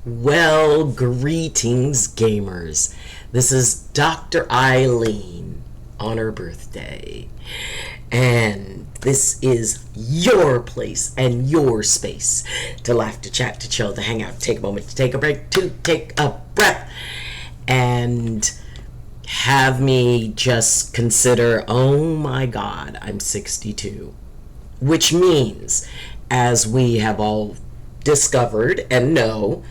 Well, greetings, gamers. This is Dr. Eileen on her birthday. And this is your place and your space to laugh, to chat, to chill, to hang out, take a moment, to take a break, to take a breath, and have me just consider, oh my God, I'm 62. Which means, as we have all discovered and know,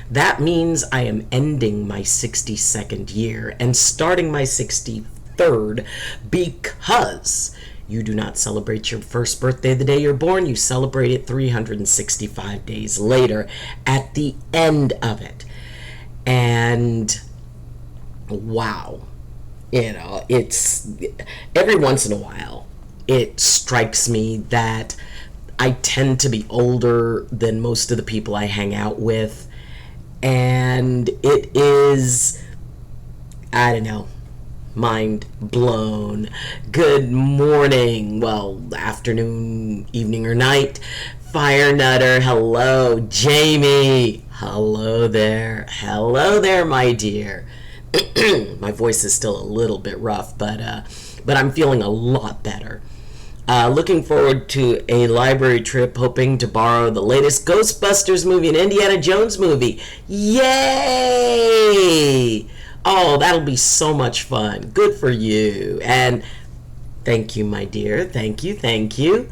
that means I am ending my 62nd year and starting my 63rd, because you do not celebrate your first birthday the day you're born. You celebrate it 365 days later at the end of it. And wow, it's every once in a while it strikes me that I tend to be older than most of the people I hang out with, and it is, I don't know, mind blown. Good morning, well, afternoon, evening, or night, Fire Nutter. Hello, Jamie. Hello there, my dear. My voice is still a little bit rough, but I'm feeling a lot better. Looking forward to a library trip, hoping to borrow the latest Ghostbusters movie and Indiana Jones movie. Yay! Oh, that'll be so much fun. Good for you. And thank you, my dear. Thank you.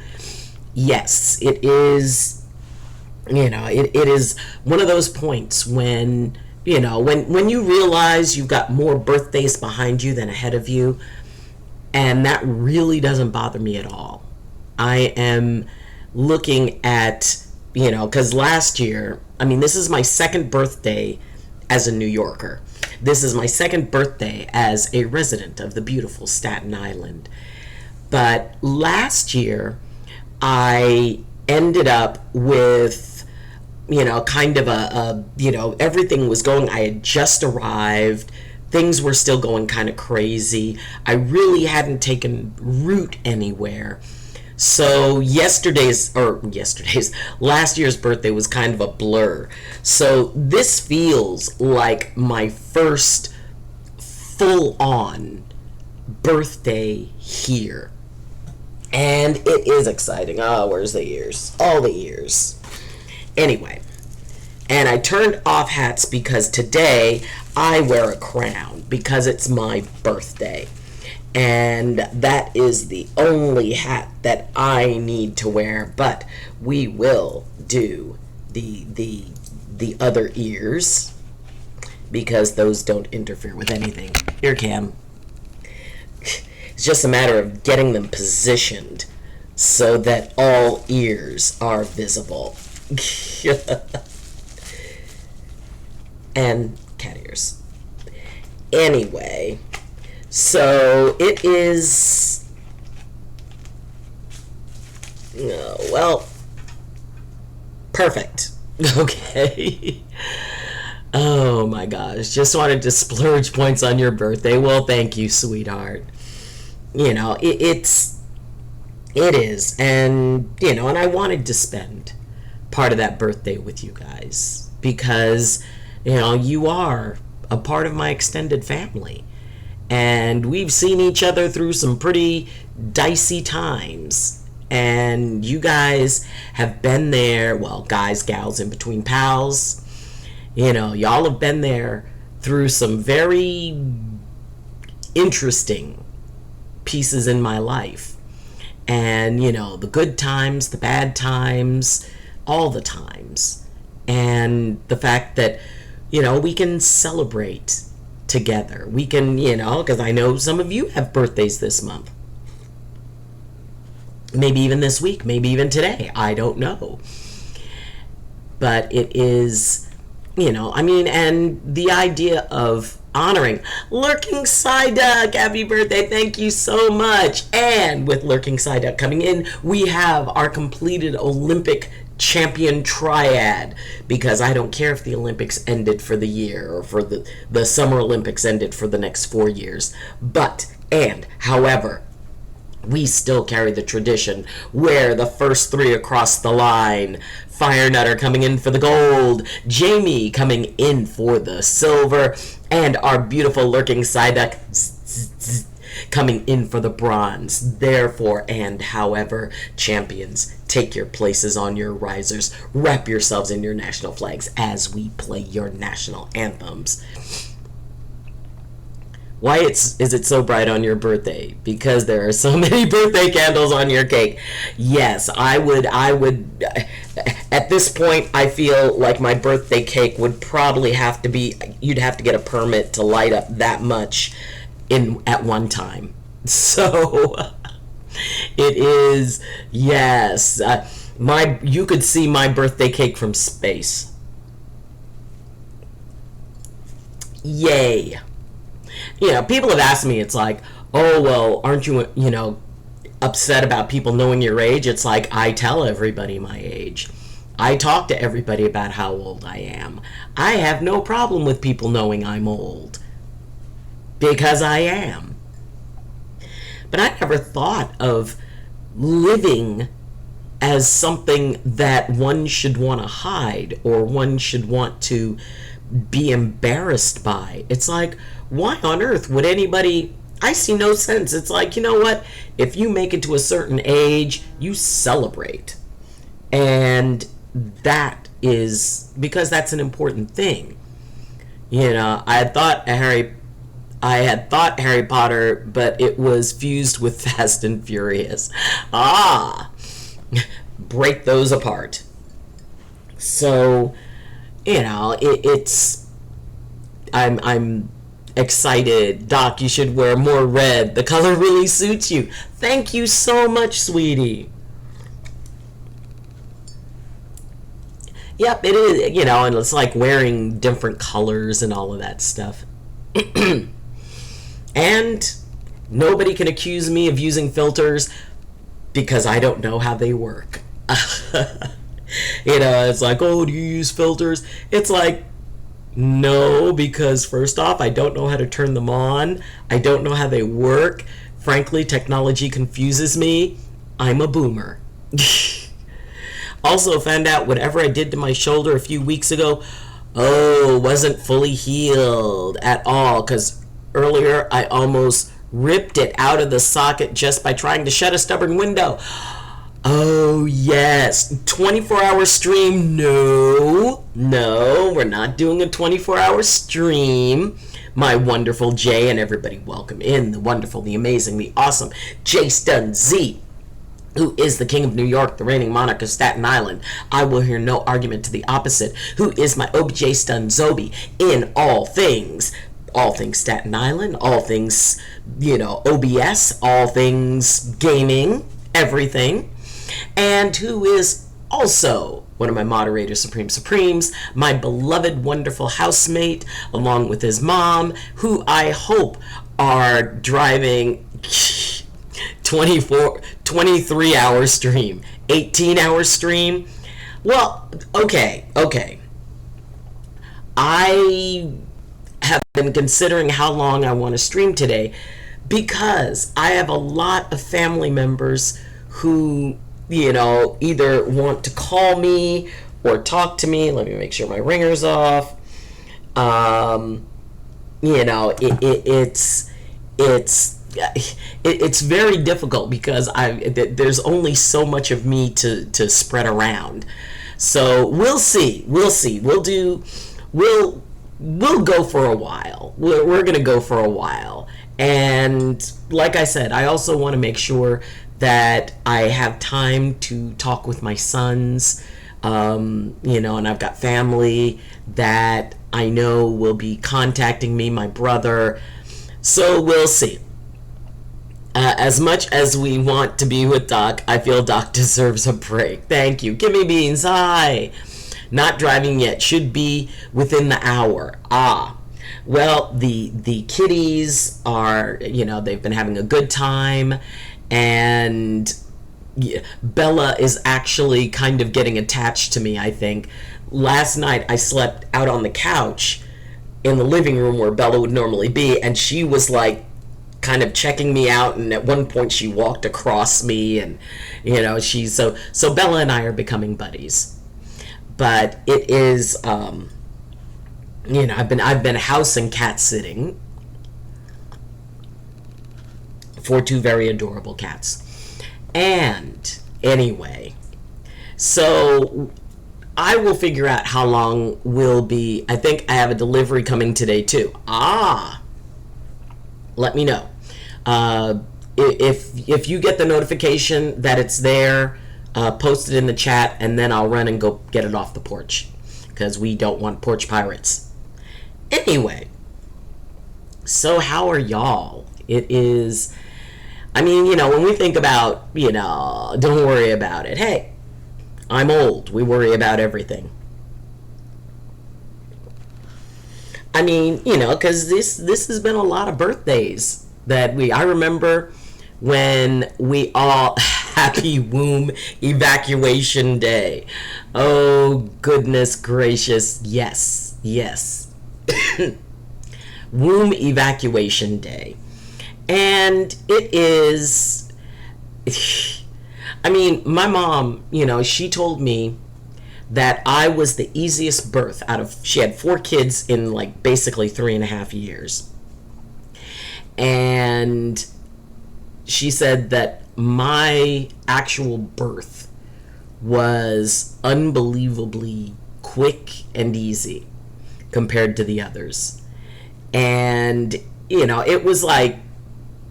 Yes, it is, it is one of those points when, when you realize you've got more birthdays behind you than ahead of you. And that really doesn't bother me at all. I am looking at, because last year, this is my second birthday as a New Yorker. This is my second birthday as a resident of the beautiful Staten Island. But last year, I ended up with, kind of everything was going, I had just arrived. Things were still going kind of crazy. I really hadn't taken root anywhere. So last year's birthday was kind of a blur. So this feels like my first full-on birthday here. And it is exciting. Oh, where's the ears? All the ears. Anyway, and I turned off hats because today I wear a crown because it's my birthday. And that is the only hat that I need to wear. But we will do the other ears because those don't interfere with anything. Here, Cam. It's just a matter of getting them positioned so that all ears are visible. And cat ears. Anyway, so it is, perfect. Okay. Oh my gosh, just wanted to splurge points on your birthday. Well, thank you, sweetheart. It is, and and I wanted to spend part of that birthday with you guys because you are a part of my extended family, and we've seen each other through some pretty dicey times, and you guys have been there, well, guys, gals, in between pals, y'all have been there through some very interesting pieces in my life, and the good times, the bad times, all the times, and the fact that we can celebrate together. We can, because I know some of you have birthdays this month. Maybe even this week, maybe even today. I don't know. But it is, and the idea of honoring Lurking Psyduck. Happy birthday. Thank you so much. And with Lurking Psyduck coming in, we have our completed Olympic champion triad, because I don't care if the Olympics ended for the year or for the Summer Olympics ended for the next 4 years. However, we still carry the tradition where the first three across the line, Fire Nutter coming in for the gold, Jamie coming in for the silver, and our beautiful lurking Psyduck coming in for the bronze. Therefore and however, champions, take your places on your risers, wrap yourselves in your national flags as we play your national anthems. Why is it so bright on your birthday? Because there are so many birthday candles on your cake. Yes, I would at this point I feel like my birthday cake would probably have to be, you'd have to get a permit to light up that much at one time. So it is, yes, you could see my birthday cake from space. Yay. People have asked me, it's like, oh, well, aren't you, upset about people knowing your age? It's like, I tell everybody my age. I talk to everybody about how old I am. I have no problem with people knowing I'm old. Because I am. But I never thought of living as something that one should want to hide or one should want to be embarrassed by. It's like, why on earth would anybody... I see no sense. It's like, you know what? If you make it to a certain age, you celebrate. And that is... because that's an important thing. I had thought Harry Potter, but it was fused with Fast and Furious. Break those apart. So, it's... I'm excited. Doc, you should wear more red. The color really suits you. Thank you so much, sweetie. Yep, it is, and it's like wearing different colors and all of that stuff. And nobody can accuse me of using filters because I don't know how they work. It's like, oh, do you use filters? It's like, no, because first off, I don't know how to turn them on. I don't know how they work. Frankly, technology confuses me. I'm a boomer. Also found out whatever I did to my shoulder a few weeks ago, wasn't fully healed at all, because earlier I almost ripped it out of the socket just by trying to shut a stubborn window. Oh, yes. 24-hour stream. No, we're not doing a 24-hour stream. My wonderful Jay and everybody, welcome in the wonderful, the amazing, the awesome Jay Stun Z, who is the king of New York, the reigning monarch of Staten Island. I will hear no argument to the opposite. Who is my OBJ Stun Zobi in all things Staten Island, all things, OBS, all things gaming, everything. And who is also one of my moderators, Supremes, my beloved, wonderful housemate, along with his mom, who I hope are driving 23-hour stream, 18-hour stream. Well, okay. I have been considering how long I want to stream today because I have a lot of family members who, either want to call me or talk to me. Let me make sure my ringer's off. It's very difficult because there's only so much of me to spread around. So we'll see. We'll go for a while. We're gonna go for a while. And like I said, I also want to make sure that I have time to talk with my sons, and I've got family that I know will be contacting me, my brother. So we'll see. As much as we want to be with Doc, I feel Doc deserves a break. Thank you. Gimme Beans, hi. Not driving yet. Should be within the hour. Well, the kitties are, they've been having a good time. And Bella is actually kind of getting attached to me, I think. Last night, I slept out on the couch in the living room where Bella would normally be. And she was like, kind of checking me out, and at one point she walked across me, and she's so Bella and I are becoming buddies. But it is I've been house and cat sitting for two very adorable cats. And anyway, so I will figure out how long will be. I think I have a delivery coming today too. Let me know. If you get the notification that it's there, post it in the chat, and then I'll run and go get it off the porch, because we don't want porch pirates. Anyway, so how are y'all? It is, when we think about, don't worry about it. Hey, I'm old. We worry about everything. Because this has been a lot of birthdays I remember when we all, happy womb evacuation day. Oh, goodness gracious. Yes. Womb evacuation day. And it is, my mom, she told me that I was the easiest birth she had 4 kids in basically 3.5 years. And she said that my actual birth was unbelievably quick and easy compared to the others. And, it was like,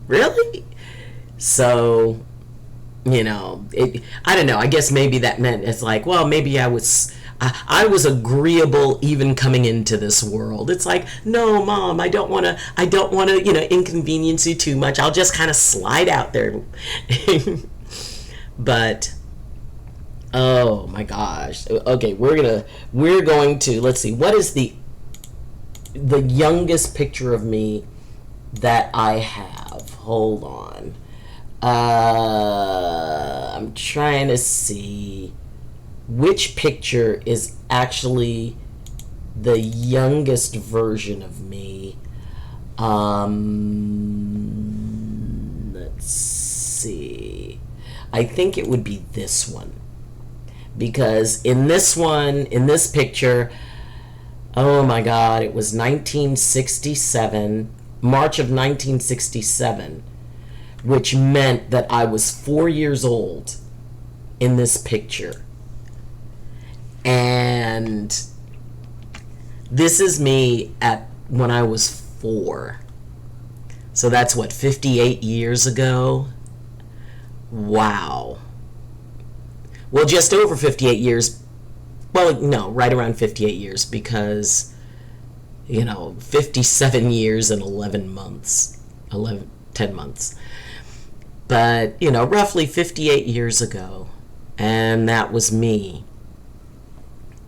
really? So, I don't know. I guess maybe that meant it's like, well, maybe I was agreeable even coming into this world. It's like, no, Mom, I don't want to, inconvenience you too much. I'll just kind of slide out there. But, oh my gosh. Okay, we're going to, let's see, what is the youngest picture of me that I have? Hold on. I'm trying to see which picture is actually the youngest version of me. Let's see. I think it would be this one. Because in this picture, oh my God, it was 1967, March of 1967. Which meant that I was 4 years old in this picture. And this is me when I was 4. So that's 58 years ago? Wow. Well, just over 58 years. Well, no, right around 58 years, because, 57 years and 10 months. But, roughly 58 years ago. And that was me.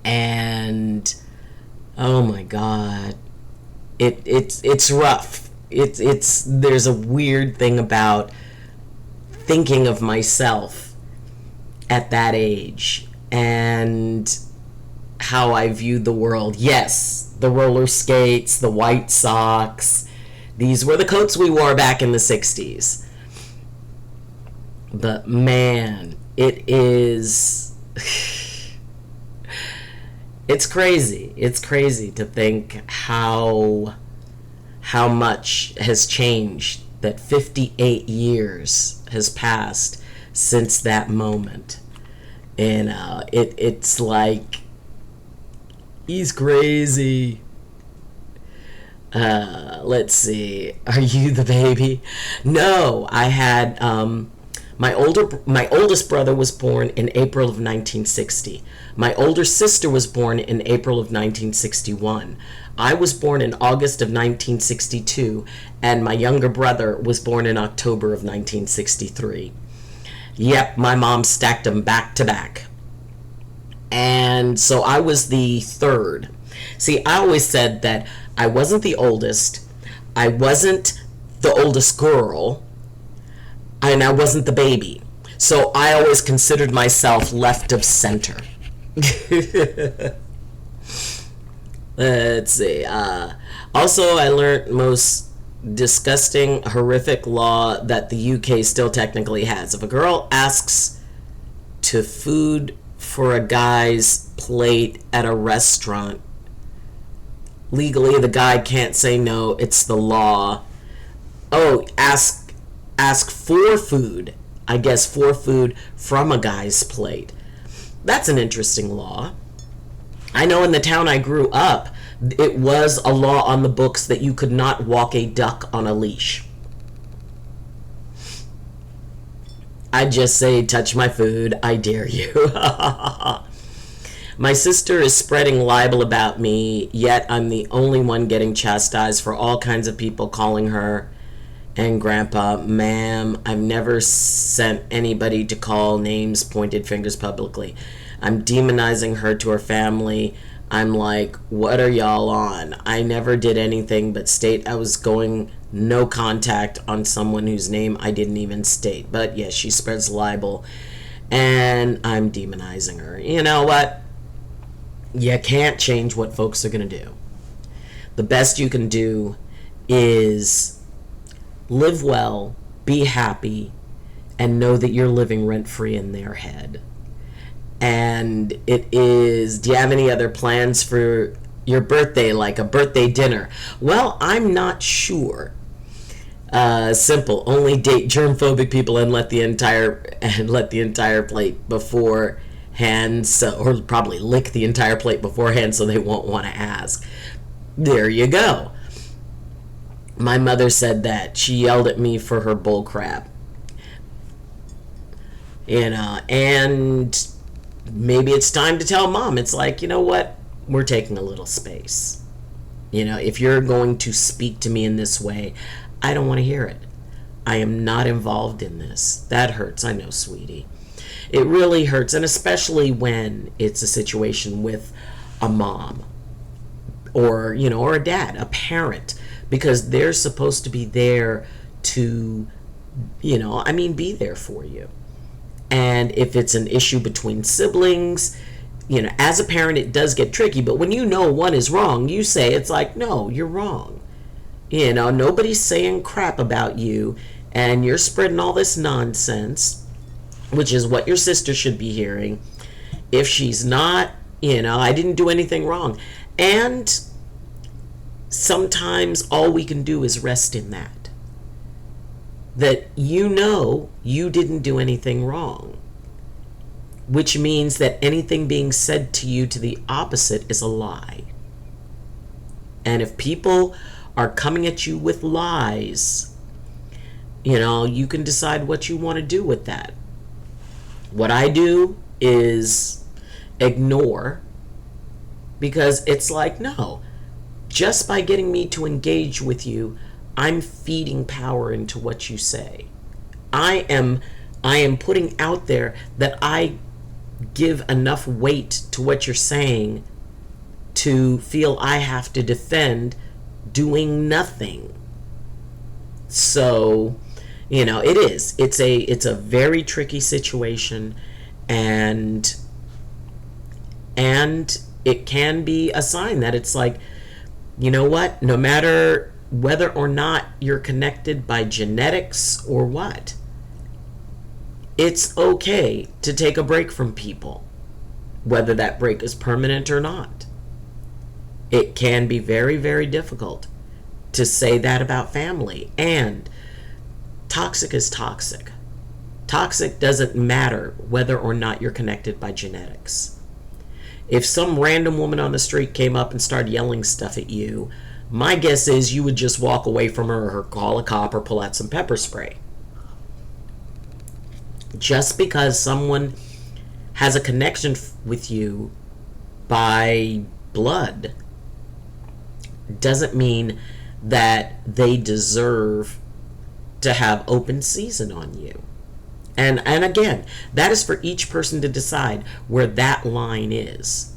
And, oh my God. It's rough. There's a weird thing about thinking of myself at that age. And how I viewed the world. Yes, the roller skates, the white socks. These were the coats we wore back in the 60s. But man, it is, it's crazy. It's crazy to think how much has changed, that 58 years has passed since that moment. And it's like, he's crazy. Let's see. Are you the baby? No, I had, my oldest brother was born in April of 1960. My older sister was born in April of 1961. I was born in August of 1962, and my younger brother was born in October of 1963. Yep, my mom stacked them back to back. And so I was the third. See, I always said that I wasn't the oldest, I wasn't the oldest girl, and I wasn't the baby. So I always considered myself left of center. Let's see. Also, I learned most disgusting, horrific law that the UK still technically has. If a girl asks to food for a guy's plate at a restaurant, legally the guy can't say no. It's the law. Oh, ask for food. I guess for food from a guy's plate. That's an interesting law. I know in the town I grew up, it was a law on the books that you could not walk a duck on a leash. I just say, touch my food, I dare you. My sister is spreading libel about me, yet I'm the only one getting chastised for all kinds of people calling her and Grandpa, ma'am. I've never sent anybody to call names, pointed fingers publicly. I'm demonizing her to her family. I'm like, what are y'all on? I never did anything but state I was going no contact on someone whose name I didn't even state. But yes, she spreads libel and I'm demonizing her. You know what? You can't change what folks are going to do. The best you can do is live well, be happy, and know that you're living rent-free in their head. And it is, do you have any other plans for your birthday, like a birthday dinner? Well, I'm not sure. Simple. Only date germ-phobic people and let the entire plate beforehand, or probably lick the entire plate beforehand so they won't want to ask. There you go. My mother said that. She yelled at me for her bull crap. And maybe it's time to tell Mom. It's like, you know what? We're taking a little space. If you're going to speak to me in this way, I don't want to hear it. I am not involved in this. That hurts, I know, sweetie. It really hurts, and especially when it's a situation with a mom or a dad, a parent, because they're supposed to be there to, be there for you. And if it's an issue between siblings, as a parent, it does get tricky. But when one is wrong, you say, it's like, no, you're wrong. Nobody's saying crap about you, and you're spreading all this nonsense, which is what your sister should be hearing. If she's not, I didn't do anything wrong. And sometimes all we can do is rest in that you didn't do anything wrong, which means that anything being said to you to the opposite is a lie. And if people are coming at you with lies, you can decide what you want to do with that. What I do is ignore, because it's like, no, just by getting me to engage with you, I'm feeding power into what you say. I am putting out there that I give enough weight to what you're saying to feel I have to defend doing nothing. So, it's a very tricky situation, and it can be a sign that it's like, you know what, no matter whether or not you're connected by genetics or what, it's okay to take a break from people, whether that break is permanent or not. It can be very, very difficult to say that about family. And toxic is toxic. Toxic doesn't matter whether or not you're connected by genetics. If some random woman on the street came up and started yelling stuff at you, my guess is you would just walk away from her or call a cop or pull out some pepper spray. Just because someone has a connection with you by blood doesn't mean that they deserve to have open season on you. And again, that is for each person to decide where that line is.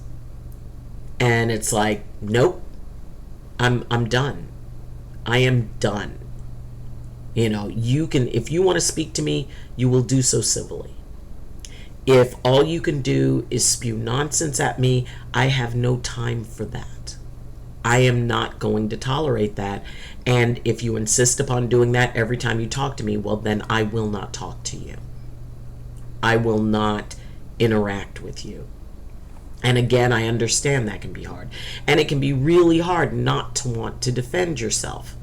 And it's like, nope, I'm done. I am done. You can, if you want to speak to me, you will do so civilly. If all you can do is spew nonsense at me, I have no time for that. I am not going to tolerate that. And if you insist upon doing that every time you talk to me, well, then I will not talk to you. I will not interact with you. And again, I understand that can be hard. And it can be really hard not to want to defend yourself.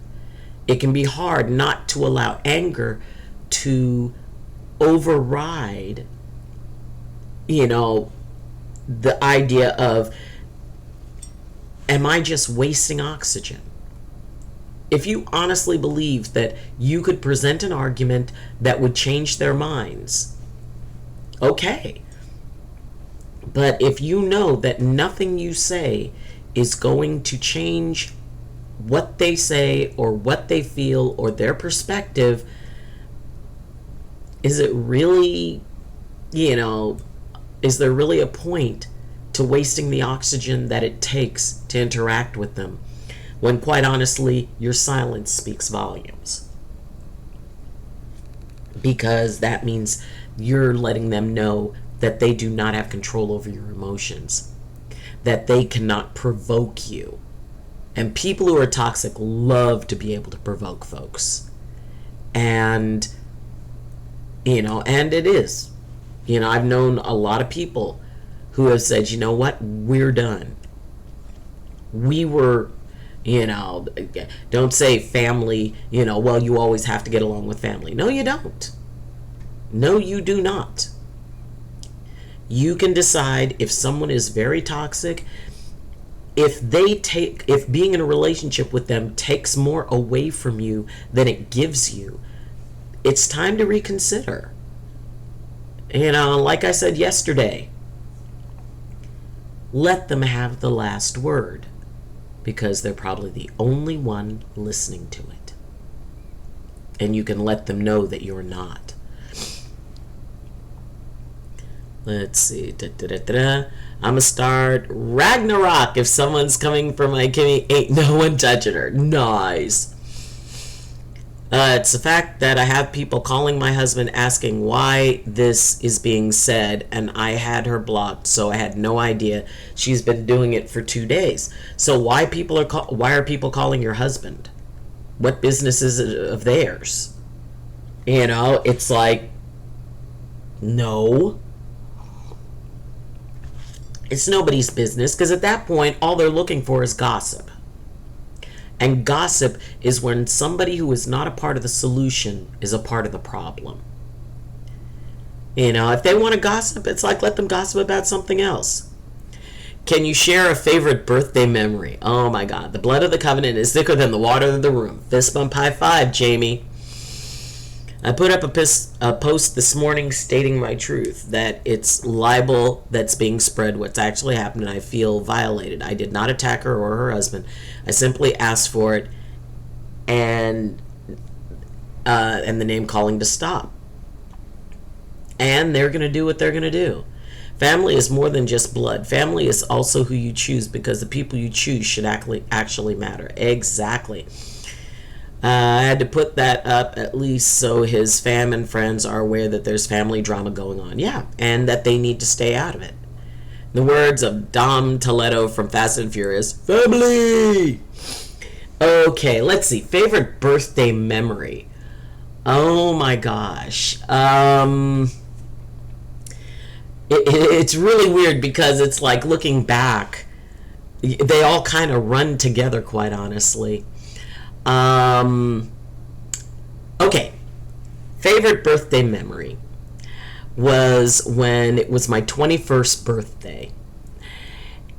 It can be hard not to allow anger to override, the idea of, am I just wasting oxygen? If you honestly believe that you could present an argument that would change their minds, okay. But if you know that nothing you say is going to change what they say or what they feel or their perspective, is it really, is there really a point to wasting the oxygen that it takes to interact with them, when quite honestly, your silence speaks volumes? Because that means you're letting them know that they do not have control over your emotions, that they cannot provoke you. And people who are toxic love to be able to provoke folks. And, and it is. I've known a lot of people who have said, you know what, we're done. We were, don't say family, well, you always have to get along with family. No, you don't. No, you do not. You can decide if someone is very toxic, if being in a relationship with them takes more away from you than it gives you, it's time to reconsider. Like I said yesterday, let them have the last word, because they're probably the only one listening to it. And you can let them know that you're not. Let's see. I'm gonna start Ragnarok. If someone's coming for my Kimmy, ain't no one touching her. Nice. It's the fact that I have people calling my husband asking why this is being said, and I had her blocked, so I had no idea. She's been doing it for 2 days. So why are people calling your husband? What business is it of theirs? It's like, no. It's nobody's business, because at that point, all they're looking for is gossip. And gossip is when somebody who is not a part of the solution is a part of the problem. If they want to gossip, it's like, let them gossip about something else. Can you share a favorite birthday memory? Oh my God, the blood of the covenant is thicker than the water of the room. Fist bump high five, Jamie. I put up a post this morning stating my truth, that it's libel that's being spread, what's actually happened, and I feel violated. I did not attack her or her husband. I simply asked for it, and the name calling to stop. And they're going to do what they're going to do. Family is more than just blood. Family is also who you choose, because the people you choose should actually matter. Exactly. I had to put that up at least so his fam and friends are aware that there's family drama going on. Yeah, and that they need to stay out of it. In the words of Dom Toretto from Fast and Furious, family! Okay, let's see. Favorite birthday memory. Oh my gosh. It's really weird, because it's like, looking back, they all kind of run together, quite honestly. Okay. Favorite birthday memory was when it was my 21st birthday.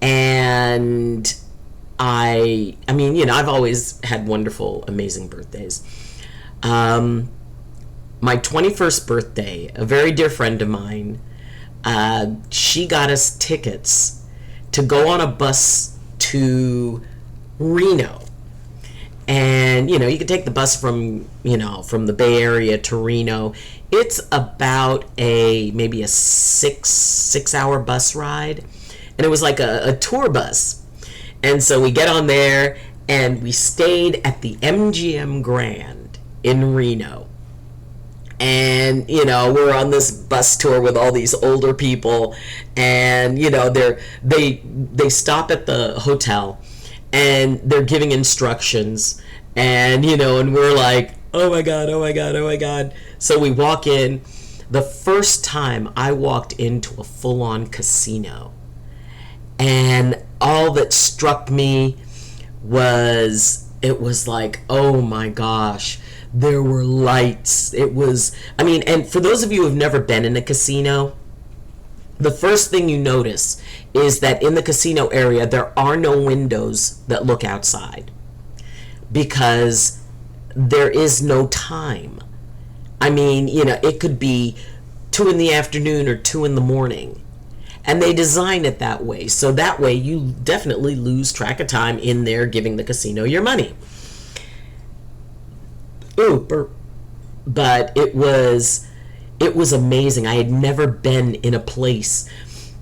And I've always had wonderful, amazing birthdays. My 21st birthday, a very dear friend of mine, she got us tickets to go on a bus to Reno. And, you can take the bus from the Bay Area to Reno. It's about maybe a six hour bus ride. And it was like a tour bus. And so we get on there, and we stayed at the MGM Grand in Reno. And, we're on this bus tour with all these older people. And, they stop at the hotel. and they're giving instructions, and and we're like, oh my god, oh my god, oh my god. So we walk in. The first time I walked into a full-on casino, and all that struck me was, it was like, oh my gosh, there were lights. It was, and for those of you who have never been in a casino, the first thing you notice is that in the casino area, there are no windows that look outside, because there is no time. It could be 2 in the afternoon or 2 in the morning. And they design it that way. So that way you definitely lose track of time in there giving the casino your money. Ooh, burp. But it was amazing. I had never been in a place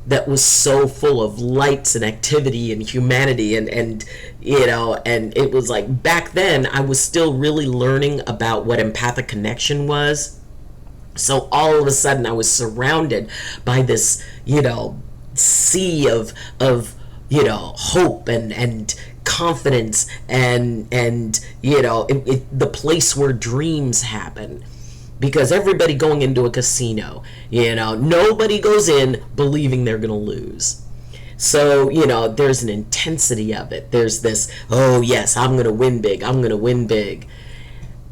that was so full of lights and activity and humanity, and it was like, back then I was still really learning about what empathic connection was. So all of a sudden I was surrounded by this, sea of hope and confidence, and the place where dreams happen. Because everybody going into a casino, nobody goes in believing they're going to lose. So, there's an intensity of it. There's this, oh yes, I'm going to win big. I'm going to win big.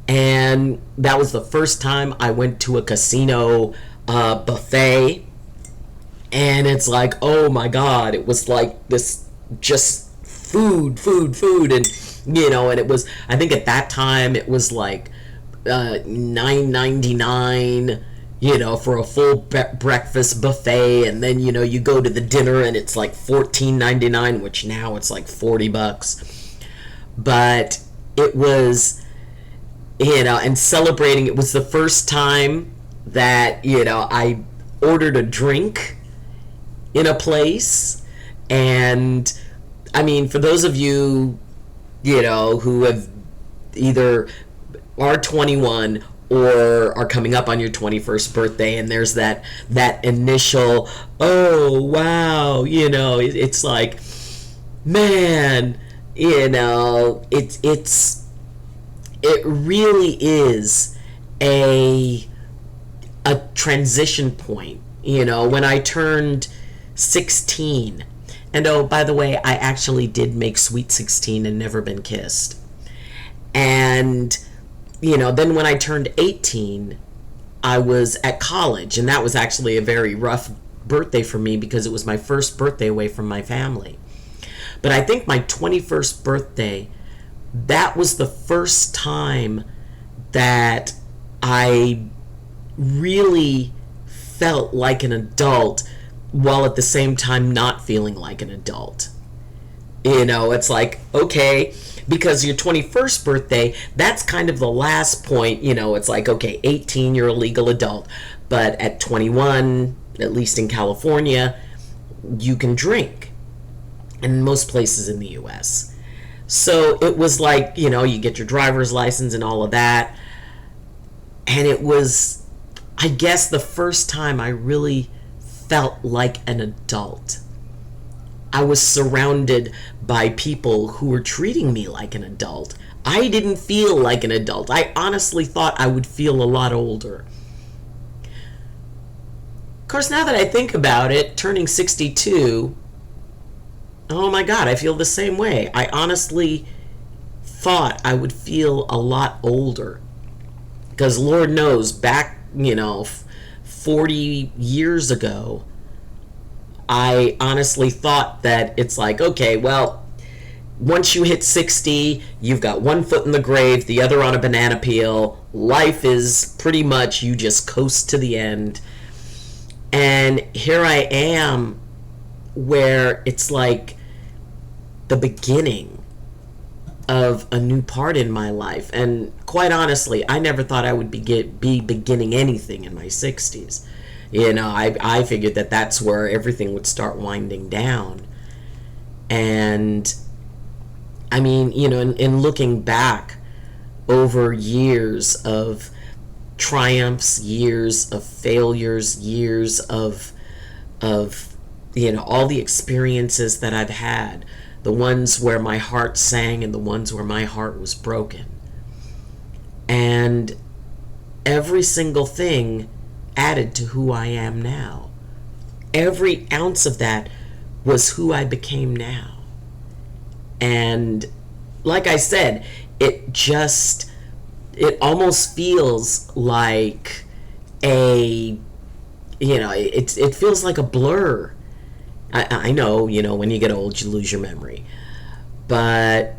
And that was the first time I went to a casino buffet. And it's like, oh my God, it was like this just food. And, and it was, I think at that time it was like $9.99, for a full breakfast buffet, and then you go to the dinner and it's like $14.99, which now it's like $40. But it was, and celebrating, it was the first time that I ordered a drink in a place. And for those of you who have either are 21 or are coming up on your 21st birthday, and there's that initial, oh wow, it's like, man, it really is a transition point. When I turned 16, and oh, by the way, I actually did make Sweet 16 and never been kissed. And then when I turned 18, I was at college, and that was actually a very rough birthday for me because it was my first birthday away from my family. But I think my 21st birthday, that was the first time that I really felt like an adult while at the same time not feeling like an adult. It's like, okay, because your 21st birthday, that's kind of the last point. It's like, okay, 18, you're a legal adult, but at 21, at least in California, you can drink, and in most places in the US. So it was like, you get your driver's license and all of that, and it was, I guess, the first time I really felt like an adult. I was surrounded by people who were treating me like an adult. I didn't feel like an adult. I honestly thought I would feel a lot older. Of course, now that I think about it, turning 62, oh my God, I feel the same way. I honestly thought I would feel a lot older. Because Lord knows, back, 40 years ago, I honestly thought that it's like, okay, well, once you hit 60, you've got one foot in the grave, the other on a banana peel. Life is pretty much, you just coast to the end. And here I am, where it's like the beginning of a new part in my life. And quite honestly, I never thought I would be beginning anything in my 60s. I figured that that's where everything would start winding down. And in looking back over years of triumphs, years of failures, years of all the experiences that I've had, the ones where my heart sang and the ones where my heart was broken. And every single thing added to who I am now. Every ounce of that was who I became now. And like I said, it almost feels like it feels like a blur. I know, when you get old, you lose your memory. But,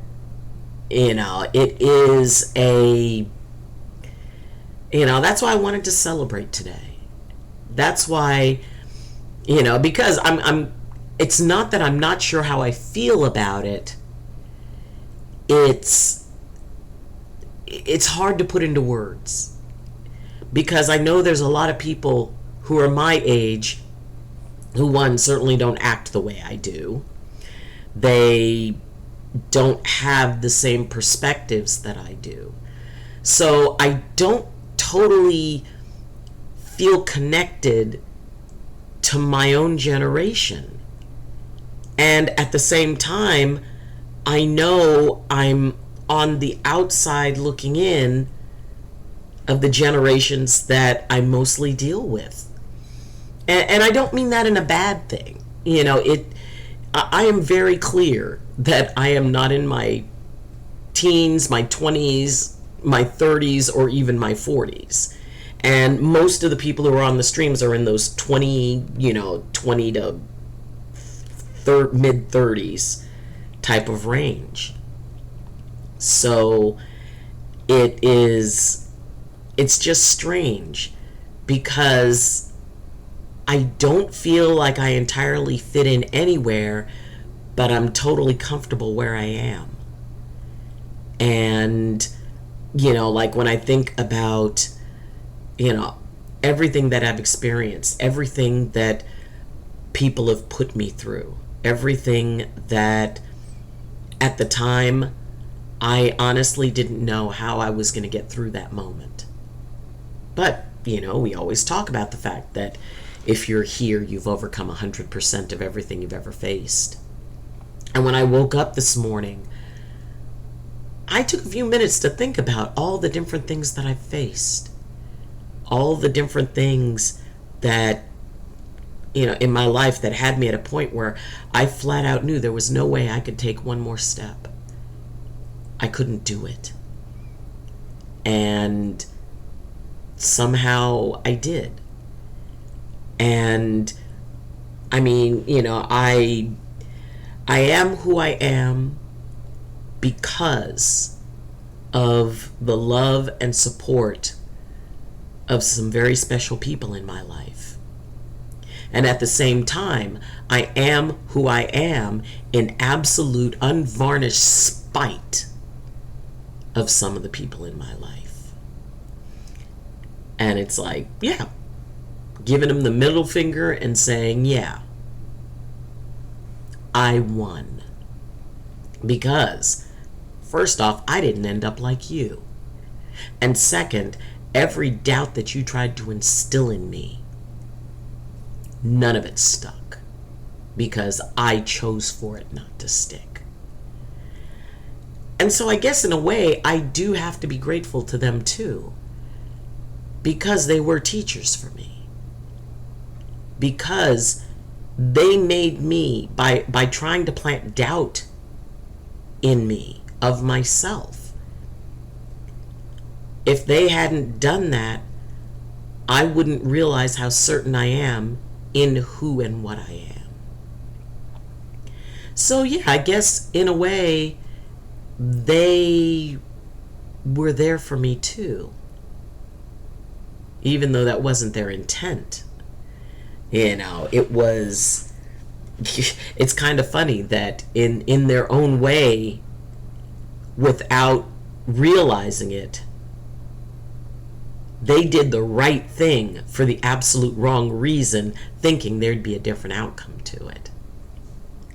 it is that's why I wanted to celebrate today. That's why, because it's not that I'm not sure how I feel about it. It's hard to put into words. Because I know there's a lot of people who are my age who, one, certainly don't act the way I do. They don't have the same perspectives that I do. So I don't totally feel connected to my own generation. And at the same time, I know I'm on the outside looking in of the generations that I mostly deal with. And I don't mean that in a bad thing. I am very clear that I am not in my teens, my 20s, my 30s, or even my 40s. And most of the people who are on the streams are in those 20 to mid 30s type of range. So it's just strange because I don't feel like I entirely fit in anywhere, but I'm totally comfortable where I am. And, like when I think about, everything that I've experienced, everything that people have put me through, everything that at the time I honestly didn't know how I was going to get through that moment. But, we always talk about the fact that if you're here, you've overcome 100% of everything you've ever faced. And when I woke up this morning, I took a few minutes to think about all the different things that I've faced. All the different things that, in my life that had me at a point where I flat out knew there was no way I could take one more step. I couldn't do it. And somehow I did. And I mean, I am who I am because of the love and support of some very special people in my life. And at the same time, I am who I am in absolute unvarnished spite of some of the people in my life. And it's like, yeah, giving them the middle finger and saying, yeah, I won. Because, first off, I didn't end up like you. And second, every doubt that you tried to instill in me, none of it stuck. Because I chose for it not to stick. And so I guess in a way, I do have to be grateful to them too. Because they were teachers for me. Because they made me, by trying to plant doubt in me of myself. If they hadn't done that, I wouldn't realize how certain I am in who and what I am. So yeah, I guess in a way, they were there for me too. Even though that wasn't their intent. It was, it's kind of funny that in their own way, without realizing it, they did the right thing for the absolute wrong reason, thinking there'd be a different outcome to it.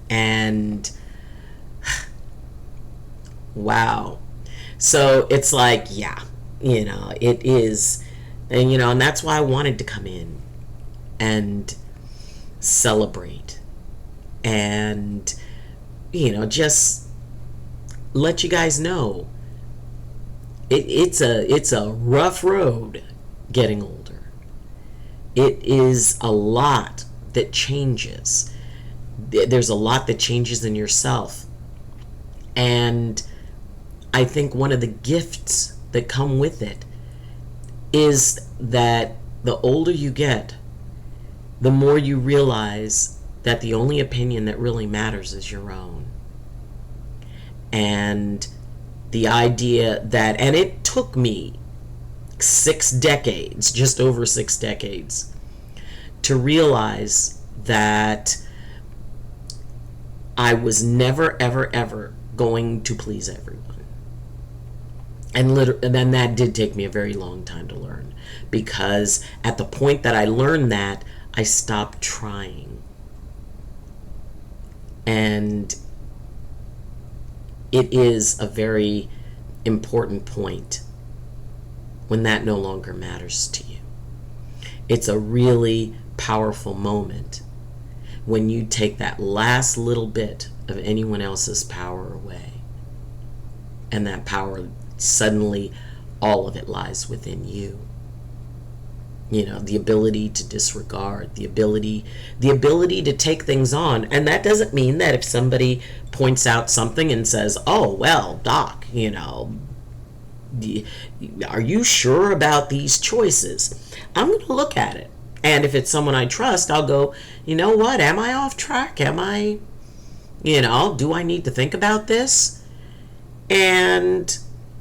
And, wow. So it's like, yeah, it is, and that's why I wanted to come in and celebrate and just let you guys know it's a rough road getting older. It is a lot that changes. There's a lot that changes in yourself. And I think one of the gifts that come with it is that the older you get, the more you realize that the only opinion that really matters is your own. And the idea that, and it took me 6 decades, just over 6 decades, to realize that I was never, ever, ever going to please everyone. And then that did take me a very long time to learn, because at the point that I learned that, I stopped trying. And it is a very important point when that no longer matters to you. It's a really powerful moment when you take that last little bit of anyone else's power away, and that power, suddenly all of it lies within you. The ability to disregard, the ability to take things on. And that doesn't mean that if somebody points out something and says, "Oh, well, Doc, are you sure about these choices?" I'm going to look at it. And if it's someone I trust, I'll go, "You know what? Am I off track? Am I, do I need to think about this?" And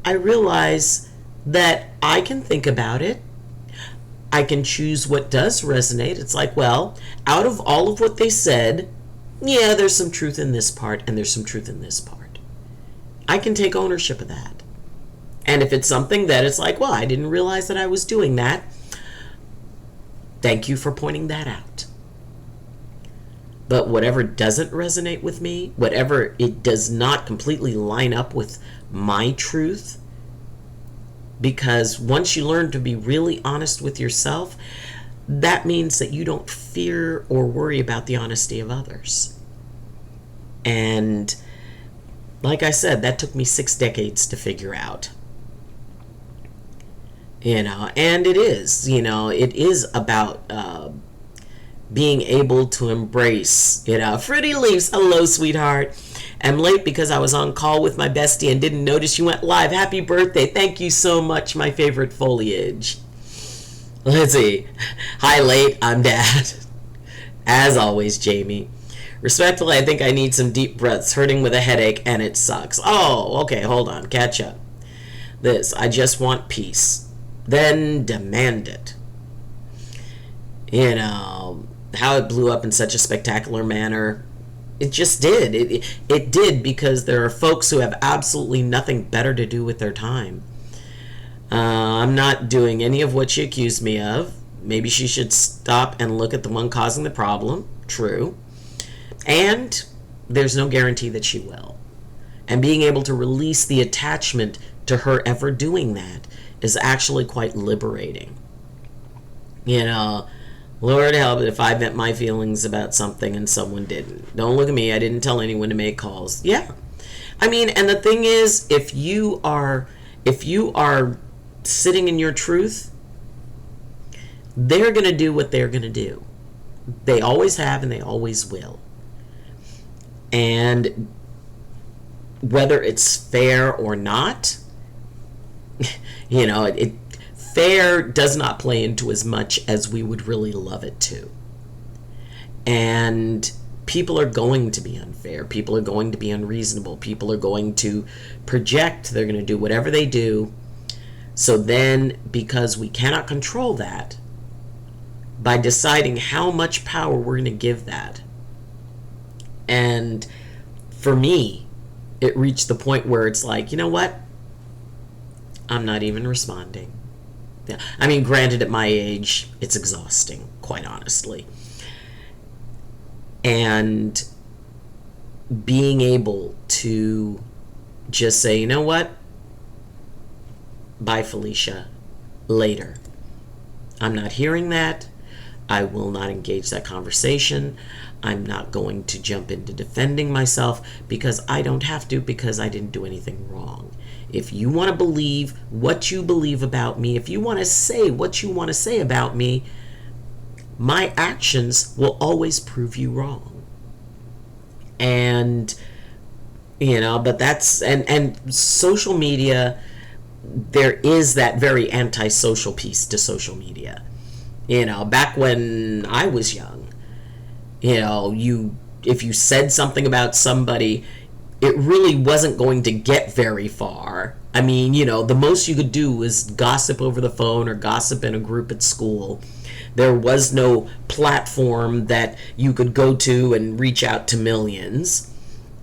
I realize that I can think about it. I can choose what does resonate. It's like, well, out of all of what they said, yeah, there's some truth in this part, and there's some truth in this part. I can take ownership of that. And if it's something that it's like, well, I didn't realize that I was doing that, thank you for pointing that out. But whatever doesn't resonate with me, whatever it does not completely line up with my truth, because once you learn to be really honest with yourself, that means that you don't fear or worry about the honesty of others. And like I said, that took me 6 decades to figure out. And it is about being able to embrace, Fruity Leaves, hello, sweetheart. I'm late because I was on call with my bestie and didn't notice you went live. Happy birthday. Thank you so much, my favorite foliage. Let's see. Hi, late. I'm Dad. As always, Jamie. Respectfully, I think I need some deep breaths. Hurting with a headache and it sucks. Oh, okay. Hold on. Catch up. I just want peace. Then demand it. How it blew up in such a spectacular manner. It just did. It did, because there are folks who have absolutely nothing better to do with their time. I'm not doing any of what she accused me of. Maybe she should stop and look at the one causing the problem. True. And there's no guarantee that she will. And being able to release the attachment to her ever doing that is actually quite liberating. Lord help it if I vent my feelings about something and someone didn't. Don't look at me. I didn't tell anyone to make calls. Yeah. And the thing is, if you are sitting in your truth, they're going to do what they're going to do. They always have, and they always will. And whether it's fair or not, fair does not play into as much as we would really love it to. And people are going to be unfair. People are going to be unreasonable. People are going to project. They're going to do whatever they do. So then, because we cannot control that, by deciding how much power we're going to give that. And for me, it reached the point where it's like, you know what? I'm not even responding. Yeah. Granted, at my age, it's exhausting, quite honestly. And being able to just say, you know what? Bye, Felicia. Later. I'm not hearing that. I will not engage that conversation. I'm not going to jump into defending myself because I don't have to, because I didn't do anything wrong. If you want to believe what you believe about me, if you want to say what you want to say about me, my actions will always prove you wrong. And but that's and social media, there is that very antisocial piece to social media. Back when I was young, if you said something about somebody, it really wasn't going to get very far. I mean, the most you could do was gossip over the phone or gossip in a group at school. There was no platform that you could go to and reach out to millions.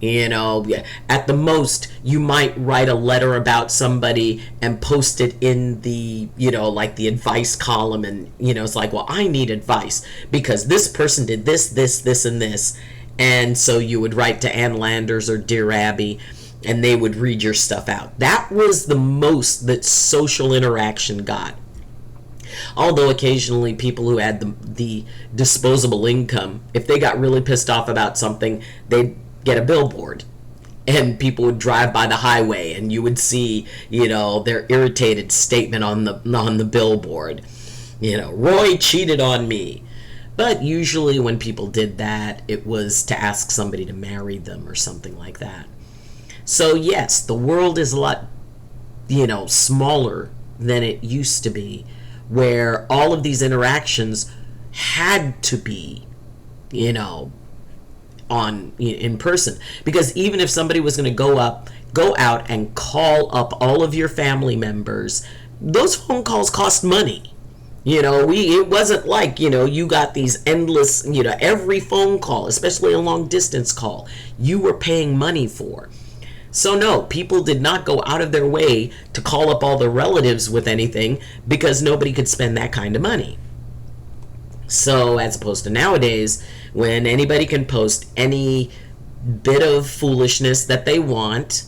At the most, you might write a letter about somebody and post it in the, like the advice column. And, it's like, well, I need advice because this person did this, this, and this. And so you would write to Ann Landers or Dear Abby, and they would read your stuff out. That was the most that social interaction got. Although occasionally people who had the disposable income, if they got really pissed off about something, they'd get a billboard and people would drive by the highway and you would see, their irritated statement on the billboard. Roy cheated on me. But usually when people did that, it was to ask somebody to marry them or something like that. So yes, the world is a lot, smaller than it used to be, where all of these interactions had to be, in person. Because even if somebody was going to go out and call up all of your family members, those phone calls cost money. It wasn't like, you got these endless, every phone call, especially a long distance call, you were paying money for. So no, people did not go out of their way to call up all their relatives with anything because nobody could spend that kind of money. So as opposed to nowadays, when anybody can post any bit of foolishness that they want,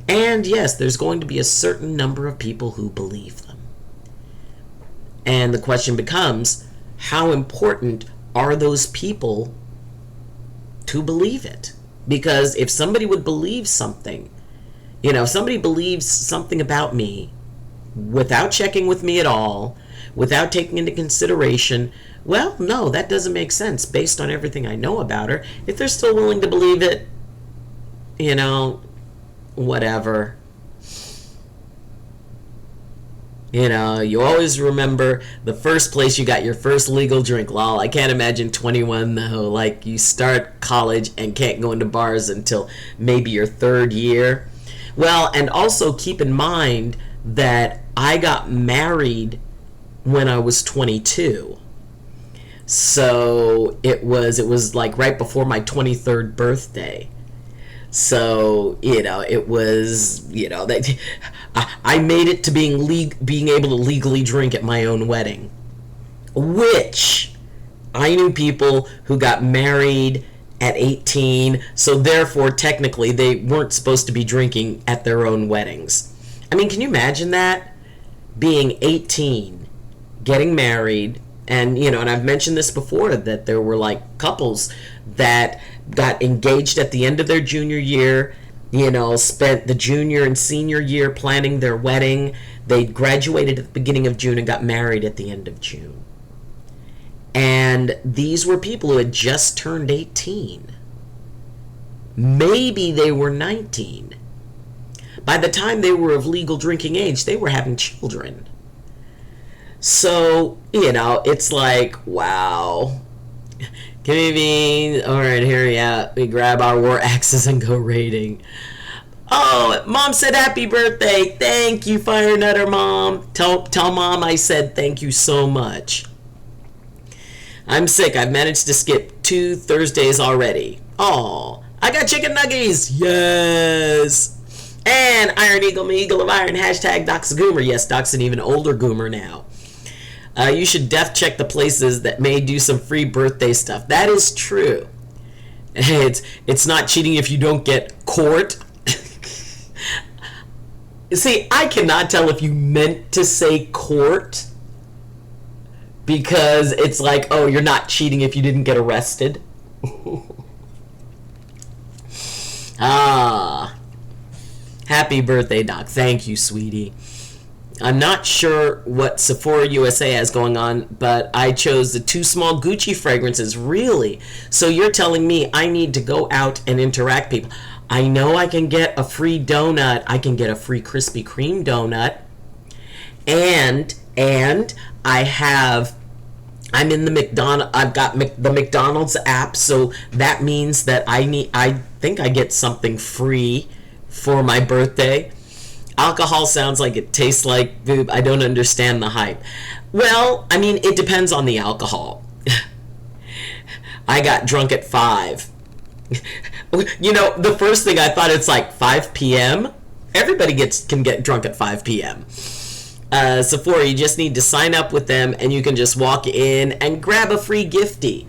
and yes, there's going to be a certain number of people who believe them. And the question becomes, how important are those people to believe it? Because if somebody would believe something, if somebody believes something about me without checking with me at all, without taking into consideration, well, no, that doesn't make sense based on everything I know about her. If they're still willing to believe it, whatever. You always remember the first place you got your first legal drink. Lol, I can't imagine 21 though. Like, you start college and can't go into bars until maybe your third year. Well, and also keep in mind that I got married when I was 22. So it was like right before my 23rd birthday. So, it was, that I made it to being able to legally drink at my own wedding. Which I knew people who got married at 18, so therefore technically they weren't supposed to be drinking at their own weddings. I mean, can you imagine that? Being 18, getting married, and and I've mentioned this before, that there were like couples that got engaged at the end of their junior year, spent the junior and senior year planning their wedding. They graduated at the beginning of June and got married at the end of June. And these were people who had just turned 18. Maybe they were 19. By the time they were of legal drinking age, they were having children. So, it's like, wow. Can we be, all right, here, yeah, we grab our war axes and go raiding. Oh, Mom said happy birthday. Thank you, Fire Nutter Mom. Tell Mom I said thank you so much. I'm sick. I've managed to skip 2 Thursdays already. Oh, I got chicken nuggets. Yes. And Iron Eagle, me Eagle of Iron, hashtag Doc's a Goomer. Yes, Doc's an even older Goomer now. You should check the places that may do some free birthday stuff. That is true. It's not cheating if you don't get court. See, I cannot tell if you meant to say court because it's like, oh, you're not cheating if you didn't get arrested. Ah, happy birthday, Doc. Thank you, sweetie. I'm not sure what Sephora USA has going on, but I chose the 2 small Gucci fragrances. Really? So you're telling me I need to go out and interact people. I know I can get a free donut. I can get a free Krispy Kreme donut. And I'm in the I've got the McDonald's app, so that means that I think I get something free for my birthday. Alcohol sounds like it tastes like boob. I don't understand the hype. Well, I mean, it depends on the alcohol. I got drunk at 5. You know, the first thing I thought, it's like 5 p.m. Everybody can get drunk at 5 p.m. Sephora, you just need to sign up with them and you can just walk in and grab a free giftie.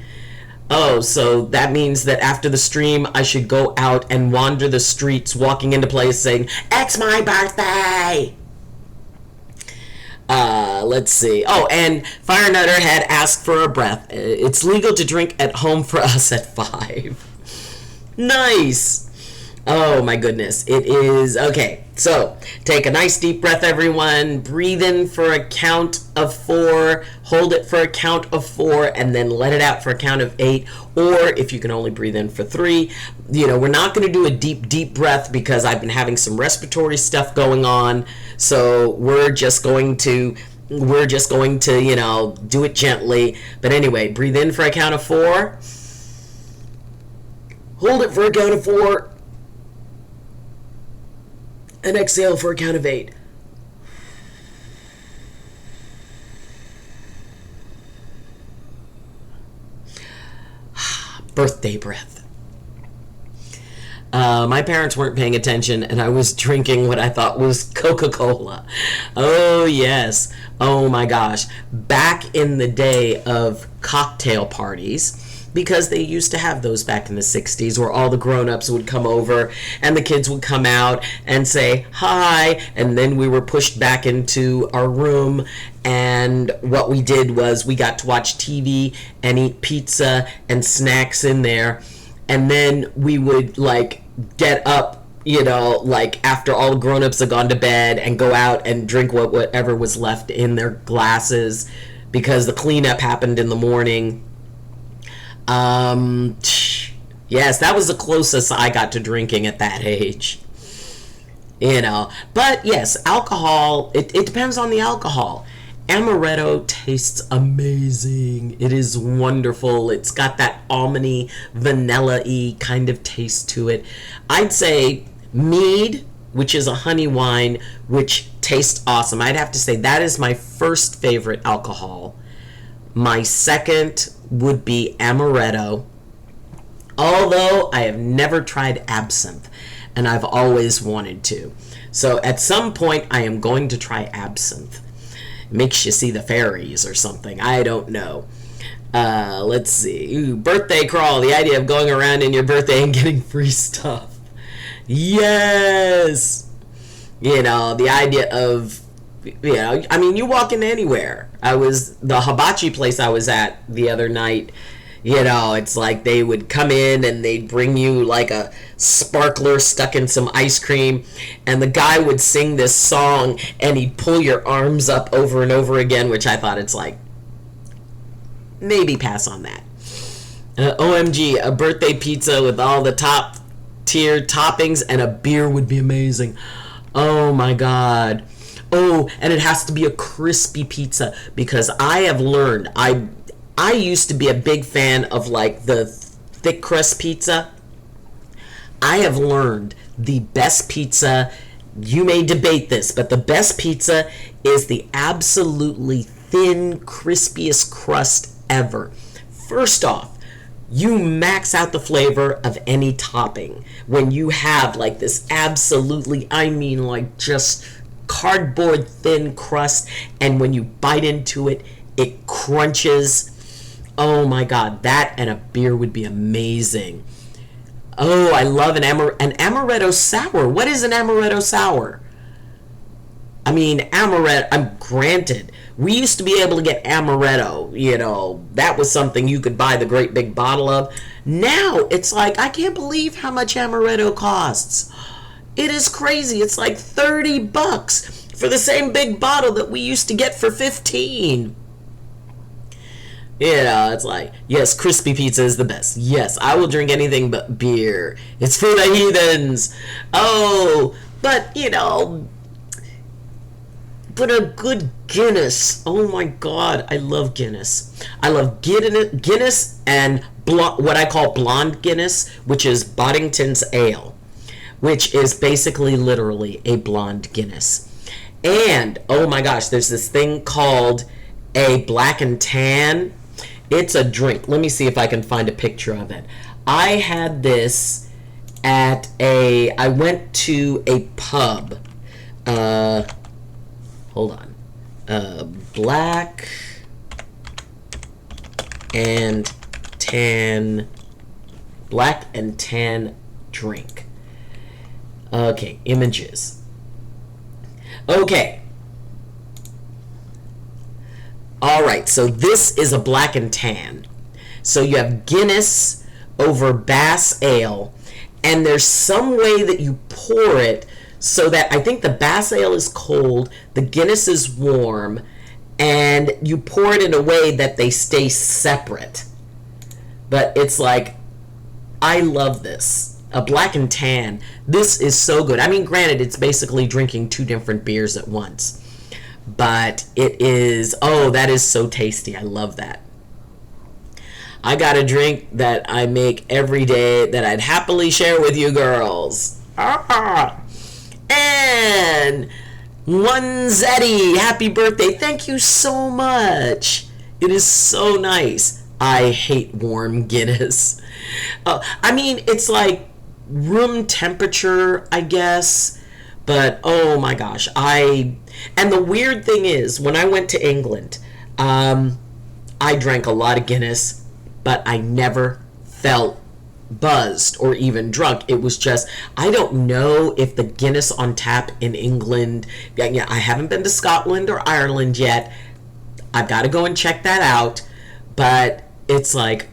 Oh, so that means that after the stream, I should go out and wander the streets, walking into places saying, "It's my birthday!" Let's see. Oh, and Fire Nutter had asked for a breath. It's legal to drink at home for us at 5. Nice! Oh my goodness. It is. Okay, so take a nice deep breath, everyone. Breathe in for a count of 4. Hold it for a count of 4, and then let it out for a count of 8. Or if you can only breathe in for 3. You know, we're not going to do a deep breath because I've been having some respiratory stuff going on. So we're just going to, you know, do it gently. But anyway, breathe in for a count of 4. Hold it for a count of 4. And exhale for a count of 8. Birthday breath. My parents weren't paying attention, and I was drinking what I thought was Coca-Cola. Oh, yes. Oh, my gosh. Back in the day of cocktail parties, because they used to have those back in the 60s, where all the grown-ups would come over and the kids would come out and say hi, and then we were pushed back into our room, and what we did was we got to watch TV and eat pizza and snacks in there, and then we would like get up, you know, like after all the grown-ups had gone to bed, and go out and drink whatever was left in their glasses, because the cleanup happened in the morning. Yes, that was the closest I got to drinking at that age, you know. But yes, alcohol, it depends on the alcohol. Amaretto tastes amazing. It is wonderful. It's got that almondy, vanilla-y kind of taste to it. I'd say mead, which is a honey wine, which tastes awesome. I'd have to say that is my first favorite alcohol. My second would be amaretto, although I have never tried absinthe, and I've always wanted to. So at some point, I am going to try absinthe. It makes you see the fairies or something. I don't know. Let's see. Ooh, birthday crawl. The idea of going around in your birthday and getting free stuff. Yes! You know, the idea of, you know, I mean, you walk in anywhere. The hibachi place I was at the other night, you know, it's like they would come in and they'd bring you like a sparkler stuck in some ice cream, and the guy would sing this song and he'd pull your arms up over and over again, which I thought, it's like, maybe pass on that. OMG, a birthday pizza with all the top tier toppings and a beer would be amazing. Oh my God. Oh, and it has to be a crispy pizza, because I have learned, I used to be a big fan of like the thick crust pizza. I have learned the best pizza, you may debate this, but the best pizza is the absolutely thin, crispiest crust ever. First off, you max out the flavor of any topping when you have like this absolutely, I mean like just cardboard thin crust, and when you bite into it, it crunches. Oh my God, that and a beer would be amazing. Oh, I love an amaretto sour. What is an amaretto sour? I mean, amaretto, granted, We used to be able to get amaretto, that was something you could buy the great big bottle of. Now it's like, I can't believe how much amaretto costs. It is crazy. It's like $30 for the same big bottle that we used to get for 15. It's like, yes, crispy pizza is the best. Yes, I will drink anything but beer. It's for the heathens. Oh, but, but a good Guinness. Oh my God, I love Guinness. I love Guinness and what I call blonde Guinness, which is Boddington's Ale, which is basically literally a blonde Guinness. And, oh my gosh, there's this thing called a black and tan. It's a drink. Let me see if I can find a picture of it. I had this I went to a pub. Hold on. Black and tan drink. Okay, images. Okay. Alright, so this is a black and tan. So you have Guinness over Bass Ale, and there's some way that you pour it so that I think the Bass Ale is cold, the Guinness is warm, and you pour it in a way that they stay separate. But it's like, I love this. A black and tan. This is so good. I mean, granted, it's basically drinking 2 different beers at once. But it is, oh, that is so tasty. I love that. I got a drink that I make every day that I'd happily share with you girls. And Onezetti, happy birthday. Thank you so much. It is so nice. I hate warm Guinness. I mean, it's like room temperature, I guess. But, oh my gosh, and the weird thing is, when I went to England, I drank a lot of Guinness, but I never felt buzzed or even drunk. It was just, I don't know if the Guinness on tap in England, I haven't been to Scotland or Ireland yet. I've got to go and check that out. But it's like,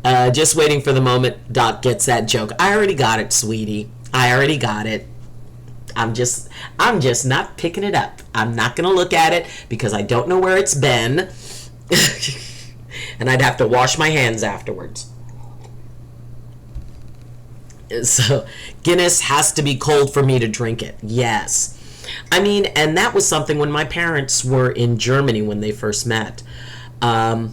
just waiting for the moment Doc gets that joke. I already got it, sweetie. I already got it. I'm just not picking it up. I'm not going to look at it because I don't know where it's been. And I'd have to wash my hands afterwards. So, Guinness has to be cold for me to drink it. Yes. I mean, and that was something when my parents were in Germany when they first met. They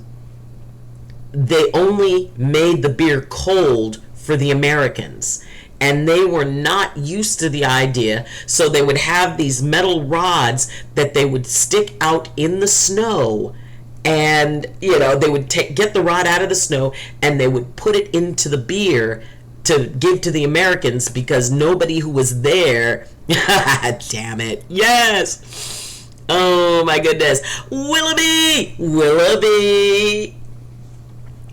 only made the beer cold for the Americans. And they were not used to the idea, so they would have these metal rods that they would stick out in the snow, and they would get the rod out of the snow and they would put it into the beer to give to the Americans because nobody who was there, damn it, yes, oh my goodness, Willoughby.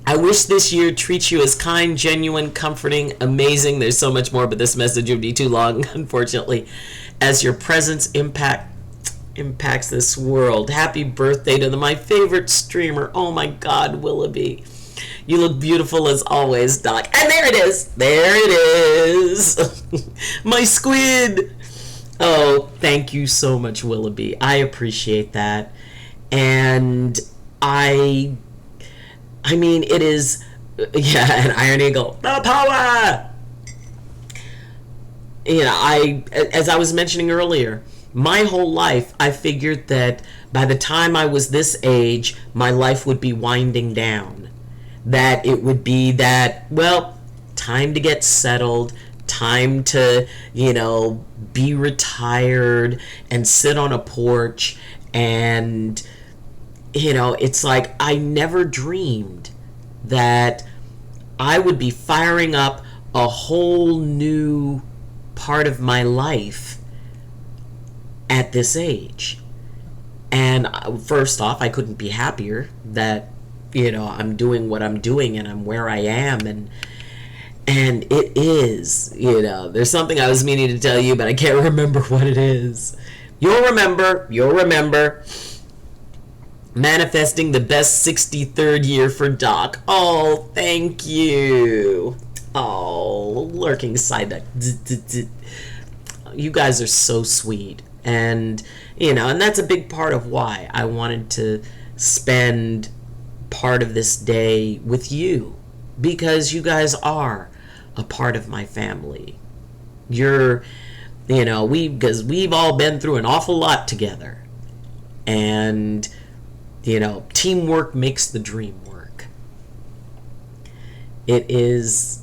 I wish this year treats you as kind, genuine, comforting, amazing. There's so much more, but this message would be too long, unfortunately, as your presence impacts this world. Happy birthday to my favorite streamer. Oh my God, Willoughby. You look beautiful as always, Doc. And there it is. There it is. My squid. Oh, thank you so much, Willoughby. I appreciate that. And I mean, it is, an Iron Eagle, the power! As I was mentioning earlier, my whole life, I figured that by the time I was this age, my life would be winding down. That it would be that, time to get settled, time to, be retired and sit on a porch and it's like I never dreamed that I would be firing up a whole new part of my life at this age. And first off, I couldn't be happier that, I'm doing what I'm doing and I'm where I am. And it is, there's something I was meaning to tell you, but I can't remember what it is. You'll remember. Manifesting the best 63rd year for Doc. Oh, thank you. Oh, lurking side duck. You guys are so sweet. And, and that's a big part of why I wanted to spend part of this day with you. Because you guys are a part of my family. Because we've all been through an awful lot together. And, teamwork makes the dream work. It is,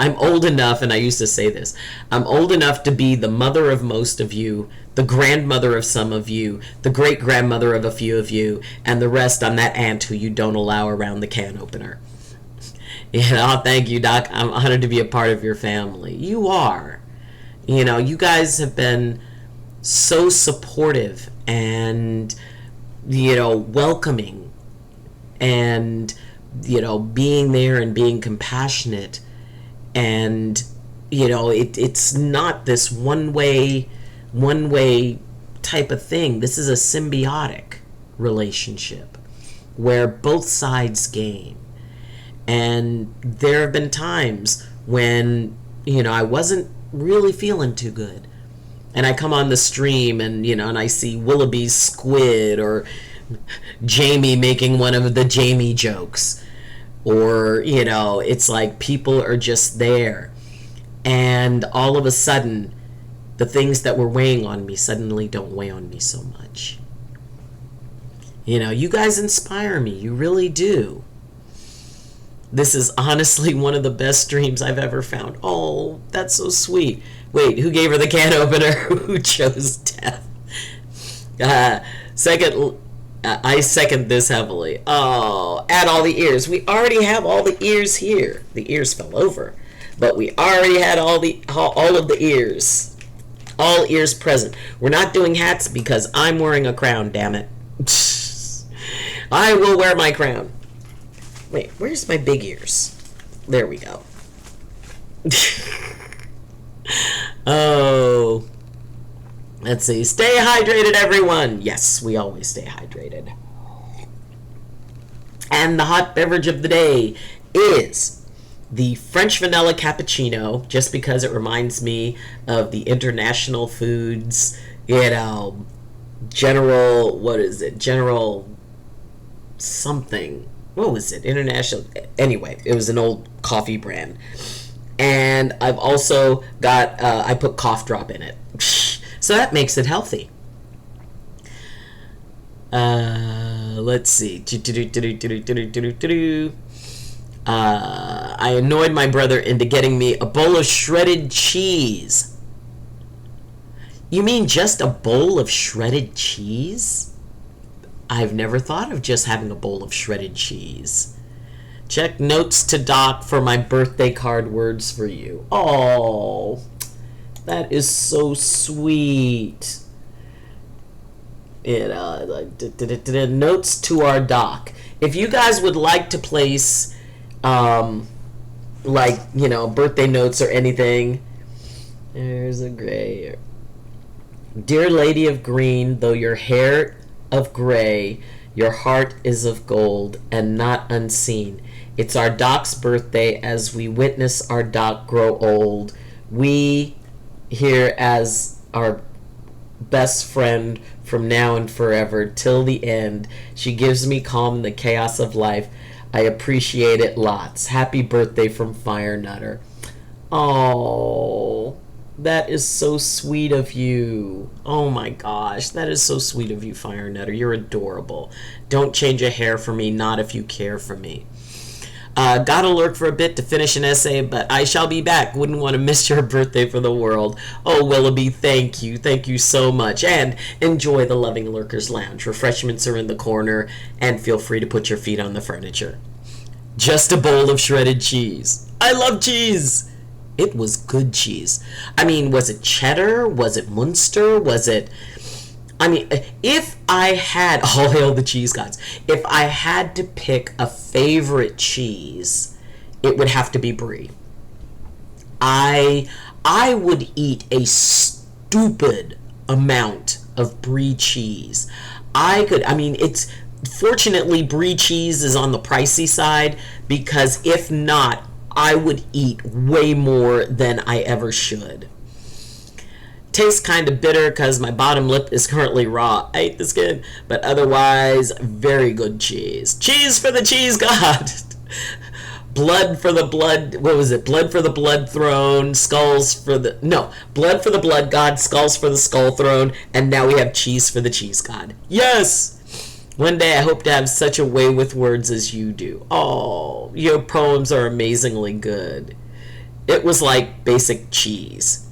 I'm old enough, and I used to say this, I'm old enough to be the mother of most of you, the grandmother of some of you, the great-grandmother of a few of you, and the rest, I'm that aunt who you don't allow around the can opener. Thank you, Doc. I'm honored to be a part of your family. You are. You guys have been so supportive and, welcoming and, being there and being compassionate. And, it's not this one way type of thing. This is a symbiotic relationship where both sides gain. And there have been times when, I wasn't really feeling too good. And I come on the stream and, and I see Willoughby's squid or Jamie making one of the Jamie jokes. Or, it's like people are just there. And all of a sudden, the things that were weighing on me suddenly don't weigh on me so much. You guys inspire me. You really do. This is honestly one of the best streams I've ever found. Oh, that's so sweet. Wait, who gave her the can opener? Who chose death? I second this heavily. Oh, add all the ears. We already have all the ears here. The ears fell over. But we already had all of the ears. All ears present. We're not doing hats because I'm wearing a crown, damn it. I will wear my crown. Wait, where's my big ears? There we go. Oh. Let's see. Stay hydrated, everyone. Yes, we always stay hydrated. And the hot beverage of the day is the French vanilla cappuccino, just because it reminds me of the international foods, General something. What was it? International. Anyway, it was an old coffee brand. And I've also got, I put cough drop in it. So that makes it healthy. Let's see. I annoyed my brother into getting me a bowl of shredded cheese. You mean just a bowl of shredded cheese? I've never thought of just having a bowl of shredded cheese. Check notes to Doc for my birthday card words for you. Oh, that is so sweet. Notes to our Doc. If you guys would like to place, birthday notes or anything. There's a gray. Dear Lady of Green, though your hair of gray, your heart is of gold and not unseen. It's our Doc's birthday as we witness our Doc grow old. We here as our best friend from now and forever till the end. She gives me calm in the chaos of life. I appreciate it lots. Happy birthday from Fire Nutter. Oh, that is so sweet of you. Oh my gosh, that is so sweet of you, Fire Nutter. You're adorable. Don't change a hair for me, not if you care for me. Gotta lurk for a bit to finish an essay, but I shall be back. Wouldn't want to miss your birthday for the world. Oh, Willoughby, thank you. Thank you so much. And enjoy the Loving Lurkers Lounge. Refreshments are in the corner, and feel free to put your feet on the furniture. Just a bowl of shredded cheese. I love cheese. It was good cheese. I mean, was it cheddar? Was it Munster? Was it... I mean, if I had... All hail the cheese gods. If I had to pick a favorite cheese, it would have to be Brie. I would eat a stupid amount of brie cheese. It's fortunately brie cheese is on the pricey side, because if not, I would eat way more than I ever should. Tastes kind of bitter because my bottom lip is currently raw. I hate the skin, but otherwise, very good cheese. Cheese for the cheese god. Blood for the blood. What was it? Blood for the blood throne. Skulls for the. No. Blood for the blood god. Skulls for the skull throne. And now we have cheese for the cheese god. Yes! One day I hope to have such a way with words as you do. Oh, your poems are amazingly good. It was like basic cheese.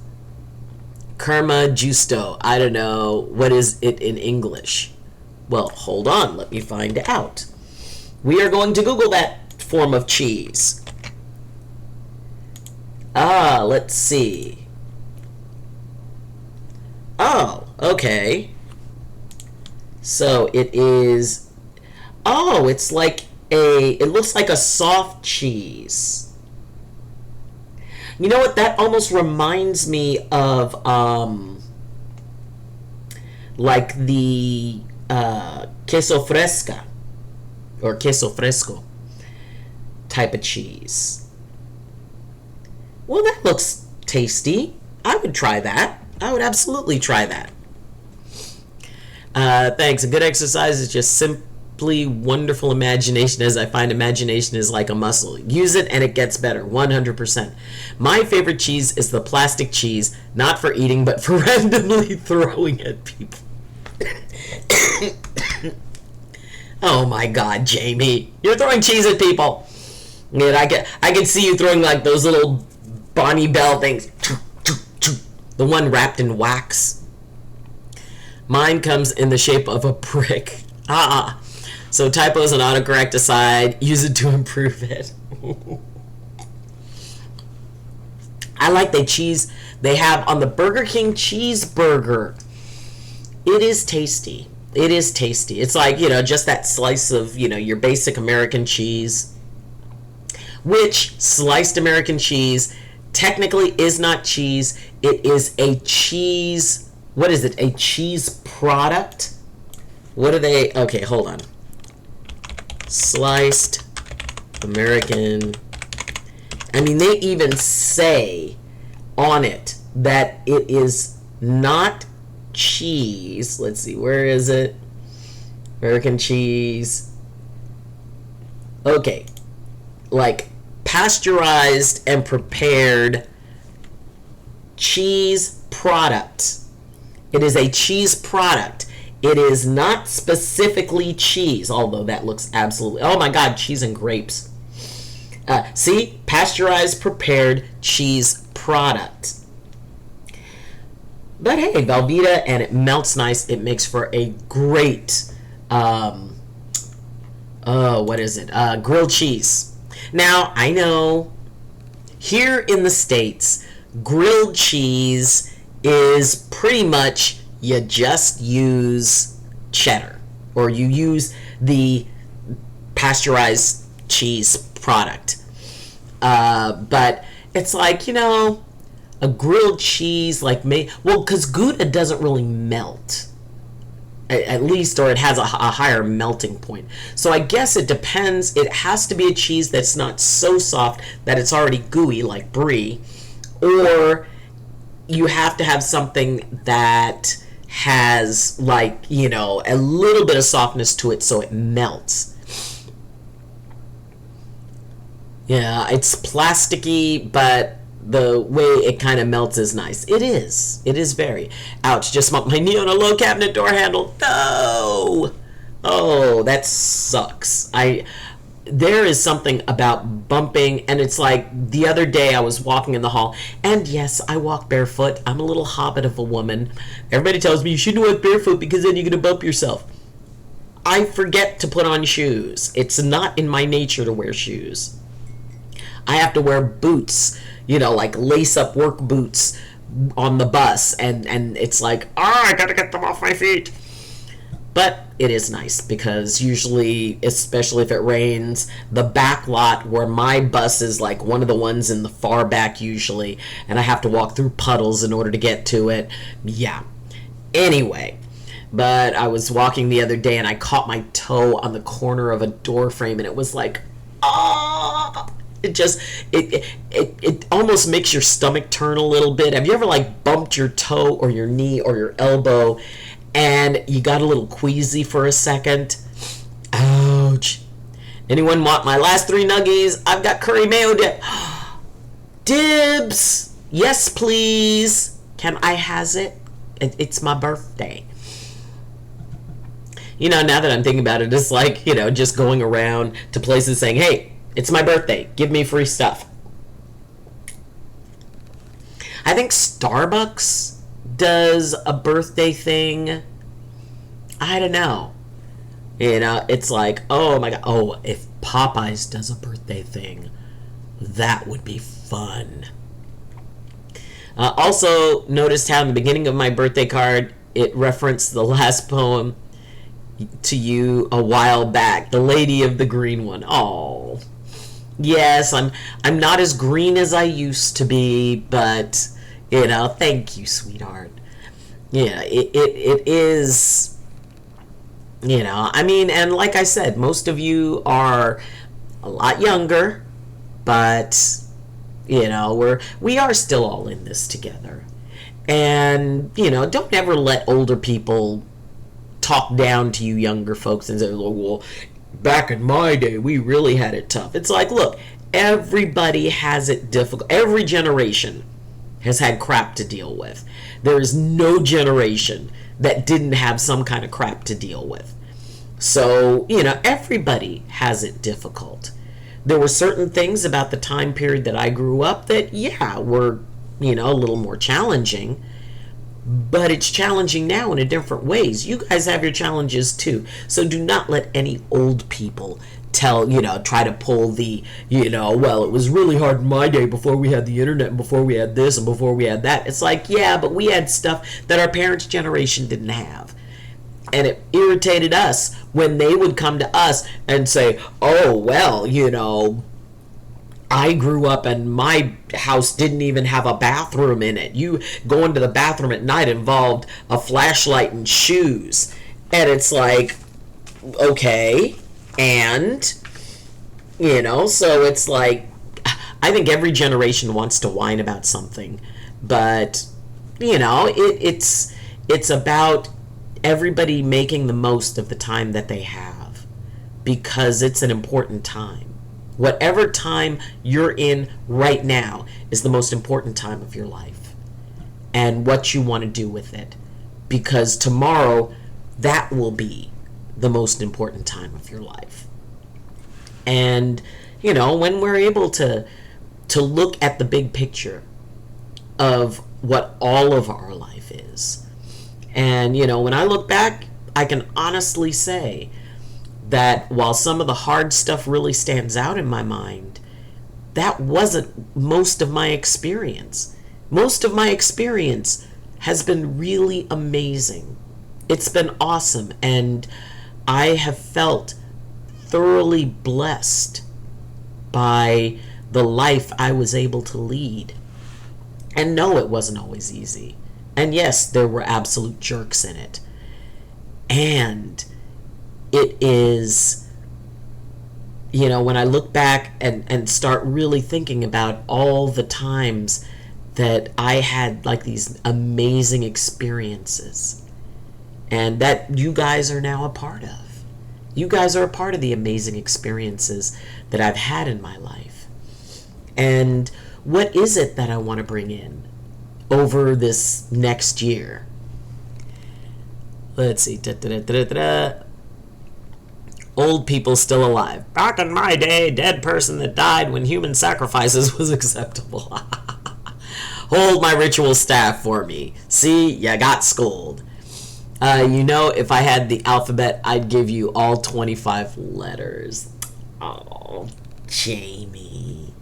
Kerma justo. I don't know. What is it in English? Well, hold on. Let me find out. We are going to Google that form of cheese. Let's see. Oh, okay. So it is... Oh, it's like it looks like a soft cheese. You know what? That almost reminds me of, like the queso fresca or queso fresco type of cheese. Well, that looks tasty. I would try that. I would absolutely try that. Thanks. A good exercise is just simply wonderful imagination, as I find imagination is like a muscle. Use it and it gets better, 100%. My favorite cheese is the plastic cheese, not for eating, but for randomly throwing at people. Oh my God, Jamie. You're throwing cheese at people. And I can see you throwing like those little Bonnie Bell things. The one wrapped in wax. Mine comes in the shape of a brick. So typos and autocorrect aside, use it to improve it. I like the cheese they have on the Burger King cheeseburger. It is tasty. It is tasty. It's like, just that slice of, your basic American cheese. Which sliced American cheese technically is not cheese. It is a cheese... What is it? A cheese product? What are they? Okay, hold on. Sliced American. They even say on it that it is not cheese. Let's see, where is it? American cheese. Okay. Like pasteurized and prepared cheese product. It is a cheese product. It is not specifically cheese, although that looks absolutely... Oh my God, cheese and grapes. See? Pasteurized, prepared cheese product. But hey, Velveeta, and it melts nice. It makes for a great... what is it? Grilled cheese. Now, I know here in the States, grilled cheese is pretty much you just use cheddar, or you use the pasteurized cheese product. But it's like, a grilled cheese like because Gouda doesn't really melt. At least, or it has a higher melting point. So I guess it depends. It has to be a cheese that's not so soft that it's already gooey like brie, or you have to have something that has like, a little bit of softness to it so it melts. Yeah, it's plasticky, but the way it kind of melts is nice. It is. It is very. Ouch, just bumped my knee on a low cabinet door handle. No! Oh, that sucks. There is something about bumping, and it's like the other day I was walking in the hall, and yes, I walk barefoot. I'm a little hobbit of a woman. Everybody tells me you shouldn't walk barefoot because then you're going to bump yourself. I forget to put on shoes. It's not in my nature to wear shoes. I have to wear boots, like lace-up work boots on the bus, and it's like, I gotta get them off my feet. But it is nice because usually, especially if it rains, the back lot where my bus is like one of the ones in the far back usually, and I have to walk through puddles in order to get to it. Yeah. Anyway, But I was walking the other day and I caught my toe on the corner of a door frame, and it was like, ah! It just, it almost makes your stomach turn a little bit. Have you ever like bumped your toe or your knee or your elbow and you got a little queasy for a second? Ouch. Anyone want my last 3 nuggies? I've got curry mayo dip. Dibs. Yes, please. Can I has it? It's my birthday. You know, now that I'm thinking about it, it's like, you know, just going around to places saying, hey, it's my birthday. Give me free stuff. I think Starbucks does a birthday thing. I don't know. You know, it's like, oh my God. Oh, if Popeyes does a birthday thing, that would be fun. Also, noticed how in the beginning of my birthday card, it referenced the last poem to you a while back. The Lady of the Green One. Oh, yes, I'm not as green as I used to be, but, you know, thank you, sweetheart. Yeah, it is... You know, I mean, and like I said, most of you are a lot younger, but, you know, we are still all in this together. And, you know, don't ever let older people talk down to you younger folks and say, well, back in my day, we really had it tough. It's like, look, everybody has it difficult. Every generation has had crap to deal with. There is no generation that didn't have some kind of crap to deal with. So, you know, everybody has it difficult. There were certain things about the time period that I grew up that, yeah, were, you know, a little more challenging. But it's challenging now in a different ways. You guys have your challenges too. So do not let any old people try to pull the, well, it was really hard in my day before we had the internet and before we had this and before we had that. It's like, yeah, but we had stuff that our parents' generation didn't have. And it irritated us when they would come to us and say, oh, well, I grew up and my house didn't even have a bathroom in it. You going to the bathroom at night involved a flashlight and shoes. And it's like, okay, and, so it's like, I think every generation wants to whine about something. But, it's about everybody making the most of the time that they have, because it's an important time. Whatever time you're in right now is the most important time of your life, and what you want to do with it, because tomorrow that will be the most important time of your life. And when we're able to look at the big picture of what all of our life is, and when I look back, I can honestly say that while some of the hard stuff really stands out in my mind, that wasn't most of my experience. Most of my experience has been really amazing. It's been awesome, and I have felt thoroughly blessed by the life I was able to lead. And no, it wasn't always easy. And yes, there were absolute jerks in it. And it is, when I look back and start really thinking about all the times that I had like these amazing experiences, and that you guys are now a part of. You guys are a part of the amazing experiences that I've had in my life. And what is it that I want to bring in over this next year? Let's see. Old people still alive. Back in my day, dead person that died when human sacrifices was acceptable. Hold my ritual staff for me. See, ya got schooled. If I had the alphabet, I'd give you all 25 letters. Oh, Jamie.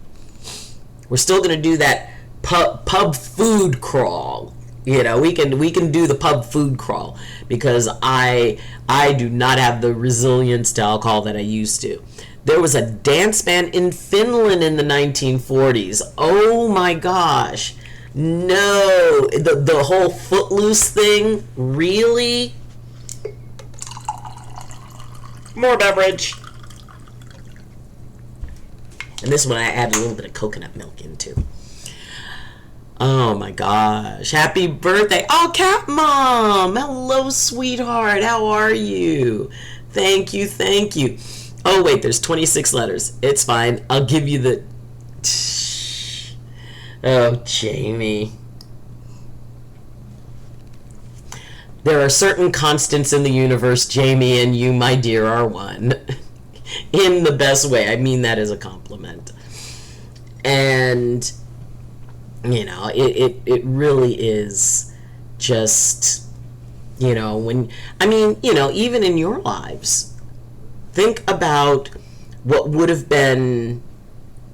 We're still gonna do that pub food crawl. We can do the pub food crawl, because I do not have the resilience to alcohol that I used to. There was a dance band in Finland in the 1940s. Oh my gosh. No, the whole Footloose thing, really? More beverage. And this one I add a little bit of coconut milk into. Oh my gosh. Happy birthday. Oh, Cat Mom. Hello, sweetheart. How are you? Thank you, thank you. Oh, wait, there's 26 letters. It's fine. I'll give you the... Oh, Jamie. There are certain constants in the universe, Jamie, and you, my dear, are one. In the best way. I mean that as a compliment. And, you know, it really is just, you know, when, I mean, you know, even in your lives, think about what would have been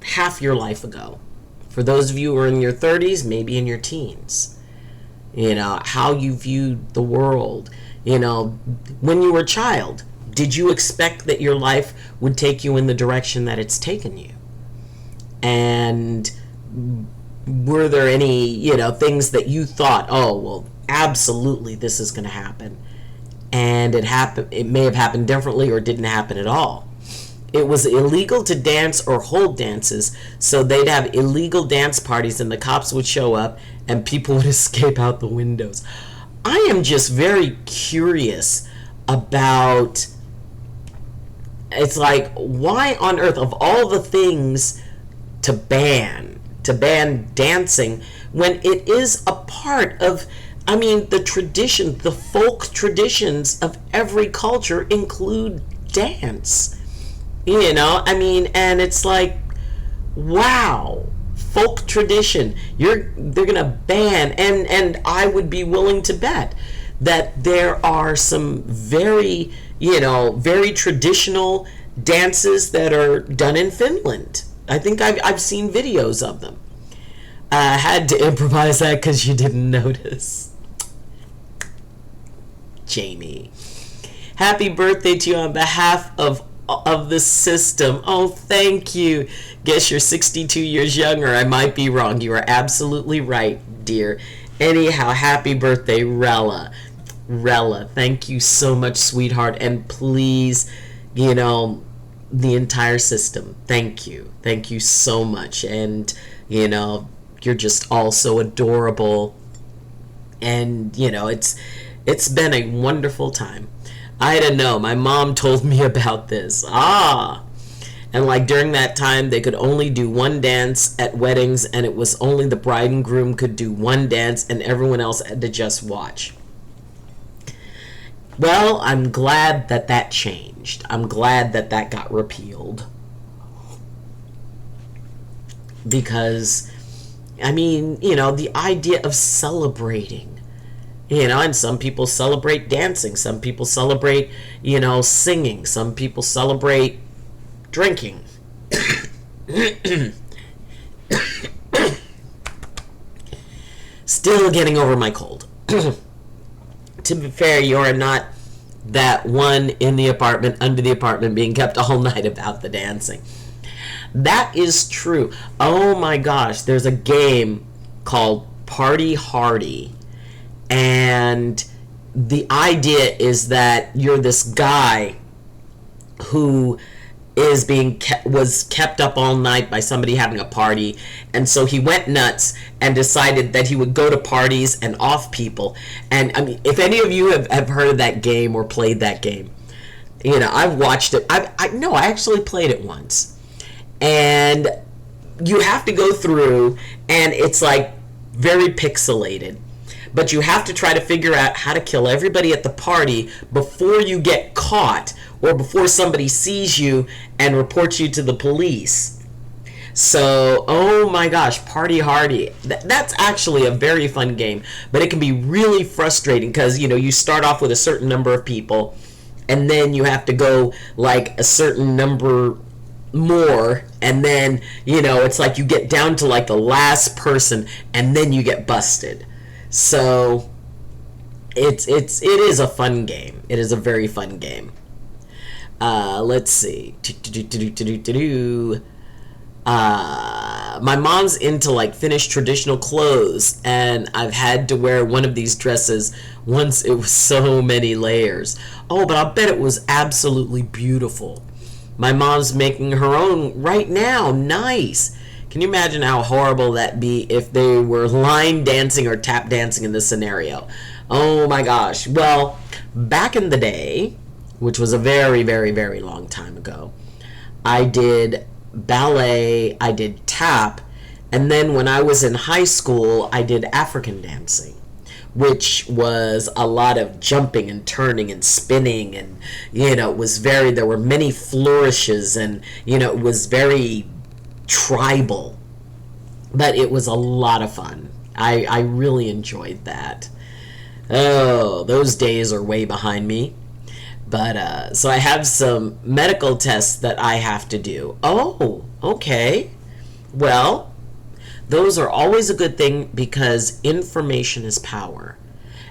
half your life ago. For those of you who are in your 30s, maybe in your teens. You know, how you viewed the world. You know, when you were a child, did you expect that your life would take you in the direction that it's taken you? And were there any, you know, things that you thought, oh, well, absolutely this is going to happen. And it happened. It may have happened differently or didn't happen at all. It was illegal to dance or hold dances, so they'd have illegal dance parties and the cops would show up and people would escape out the windows. I am just very curious about, it's like, why on earth, of all the things to ban dancing, when it is a part of, I mean, the tradition, the folk traditions of every culture include dance. You know, I mean, and it's like, wow, folk tradition. They're gonna ban, and I would be willing to bet that there are some very, you know, very traditional dances that are done in Finland. I think I've seen videos of them. I had to improvise that because you didn't notice. Jamie. Happy birthday to you on behalf of the system. Oh, thank you. Guess you're 62 years younger. I might be wrong. You are absolutely right, dear. Anyhow, happy birthday, Rella. Rella, thank you so much, sweetheart. And please, you know, the entire system, thank you. Thank you so much. And, you know, you're just all so adorable. And, you know, it's been a wonderful time. I don't know. My mom told me about this. And like during that time, they could only do one dance at weddings, and it was only the bride and groom could do one dance, and everyone else had to just watch. Well, I'm glad that that changed. I'm glad that that got repealed. Because, I mean, you know, the idea of celebrating. You know, and some people celebrate dancing. Some people celebrate, you know, singing. Some people celebrate drinking. Still getting over my cold. To be fair, you're not that one in the apartment, under the apartment, being kept all night about the dancing. That is true. Oh my gosh, there's a game called Party Hardy. And the idea is that you're this guy who is was kept up all night by somebody having a party, and so he went nuts and decided that he would go to parties and off people. And I mean, if any of you have heard of that game or played that game, you know, I've watched it. I actually played it once, and you have to go through, and it's like very pixelated. But you have to try to figure out how to kill everybody at the party before you get caught or before somebody sees you and reports you to the police. So, oh my gosh, Party Hardy. That's actually a very fun game, but it can be really frustrating because, you know, you start off with a certain number of people and then you have to go like a certain number more, and then, you know, it's like you get down to like the last person and then you get busted. So it is a fun game. It is a very fun game. Let's see. My mom's into like finished traditional clothes, and I've had to wear one of these dresses once. It was so many layers. Oh, but I'll bet it was absolutely beautiful. My mom's making her own right now. Nice. Can you imagine how horrible that'd be if they were line dancing or tap dancing in this scenario? Oh my gosh. Well, back in the day, which was a very, very, very long time ago, I did ballet, I did tap, and then when I was in high school, I did African dancing, which was a lot of jumping and turning and spinning, and it was there were many flourishes, and it was very tribal, but it was a lot of fun. I really enjoyed that. Oh, those days are way behind me. But so I have some medical tests that I have to do. Oh, okay. Well, those are always a good thing because information is power.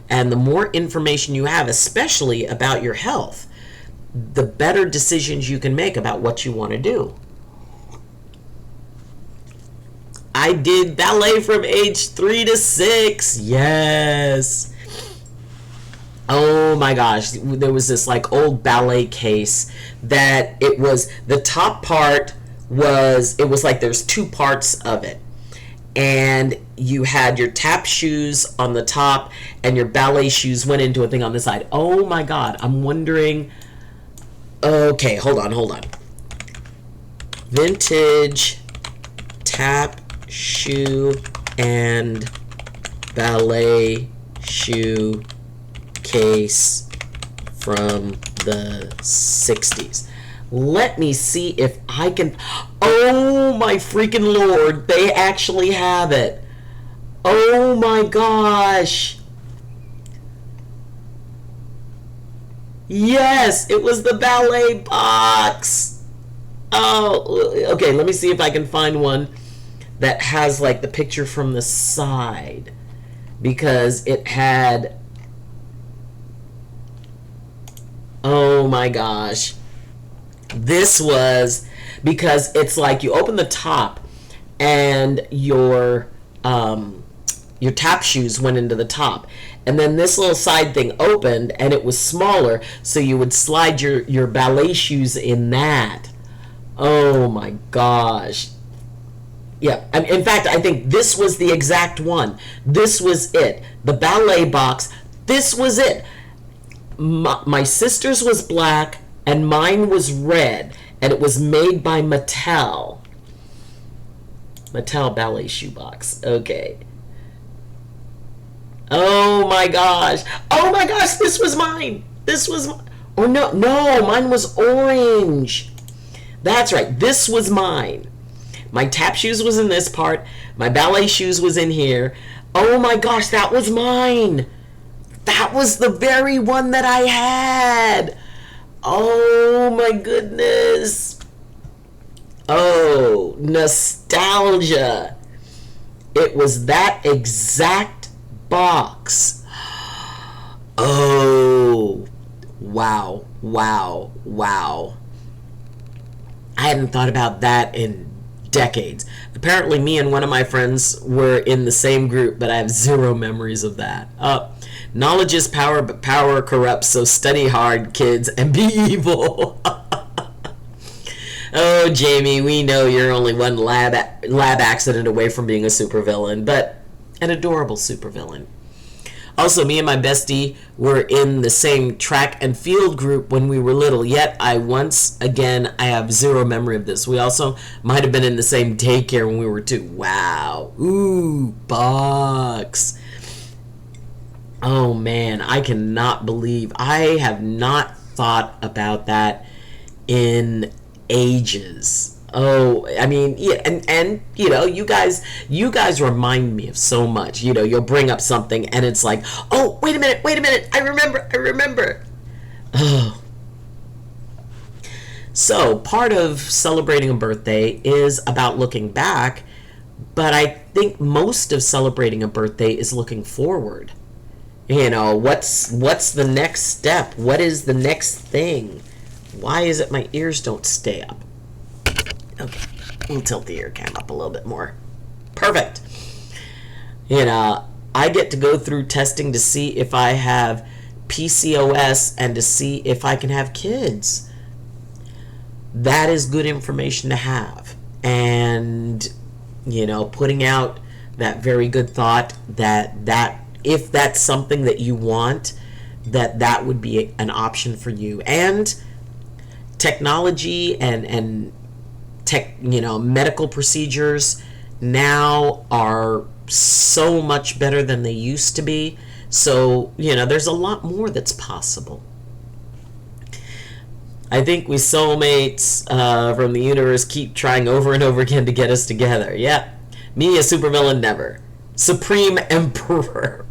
And the more information you have, especially about your health, the better decisions you can make about what you want to do. I did ballet from age 3 to 6. Yes. Oh my gosh, there was this like old ballet case that it was, the top part was, it was like there's two parts of it. And you had your tap shoes on the top and your ballet shoes went into a thing on the side. Oh my God, I'm wondering, okay, hold on. Vintage tap shoe and ballet shoe case from the 60s. Let me see if I can. Oh my freaking Lord, they actually have it. Oh my gosh. Yes, it was the ballet box. Oh, okay, let me see if I can find one that has like the picture from the side, because it had, oh my gosh, this was, because it's like you open the top and your tap shoes went into the top, and then this little side thing opened and it was smaller, so you would slide your ballet shoes in that. Oh my gosh. Yeah, in fact, I think this was the exact one. This was it. The ballet box, this was it. My sister's was black and mine was red, and it was made by Mattel. Mattel ballet shoebox. Okay. Oh my gosh. Oh my gosh, this was mine. This was or no, mine was orange. That's right. This was mine. My tap shoes was in this part. My ballet shoes was in here. Oh my gosh, that was mine. That was the very one that I had. Oh my goodness. Oh, nostalgia. It was that exact box. Oh, wow. I hadn't thought about that in decades. Apparently me and one of my friends were in the same group, but I have zero memories of that. Knowledge is power, but power corrupts, so study hard, kids, and be evil. Oh, Jamie, we know you're only one lab accident away from being a supervillain, but an adorable supervillain. Also, me and my bestie were in the same track and field group when we were little, yet I have zero memory of this. We also might have been in the same daycare when we were 2. Wow. Ooh, box. Oh man, I cannot believe I have not thought about that in ages. Oh, I mean, yeah, and you guys remind me of so much. You'll bring up something and it's like, oh, wait a minute, I remember. Oh. So part of celebrating a birthday is about looking back, but I think most of celebrating a birthday is looking forward. What's the next step? What is the next thing? Why is it my ears don't stay up? Okay. We'll tilt the ear cam up a little bit more. Perfect. You know, I get to go through testing to see if I have PCOS and to see if I can have kids. That is good information to have. And, you know, putting out that very good thought that if that's something that you want, that would be an option for you. And technology and medical procedures now are so much better than they used to be. So, you know, there's a lot more that's possible. I think we soulmates from the universe keep trying over and over again to get us together. Yeah. Me, a supervillain, never. Supreme Emperor.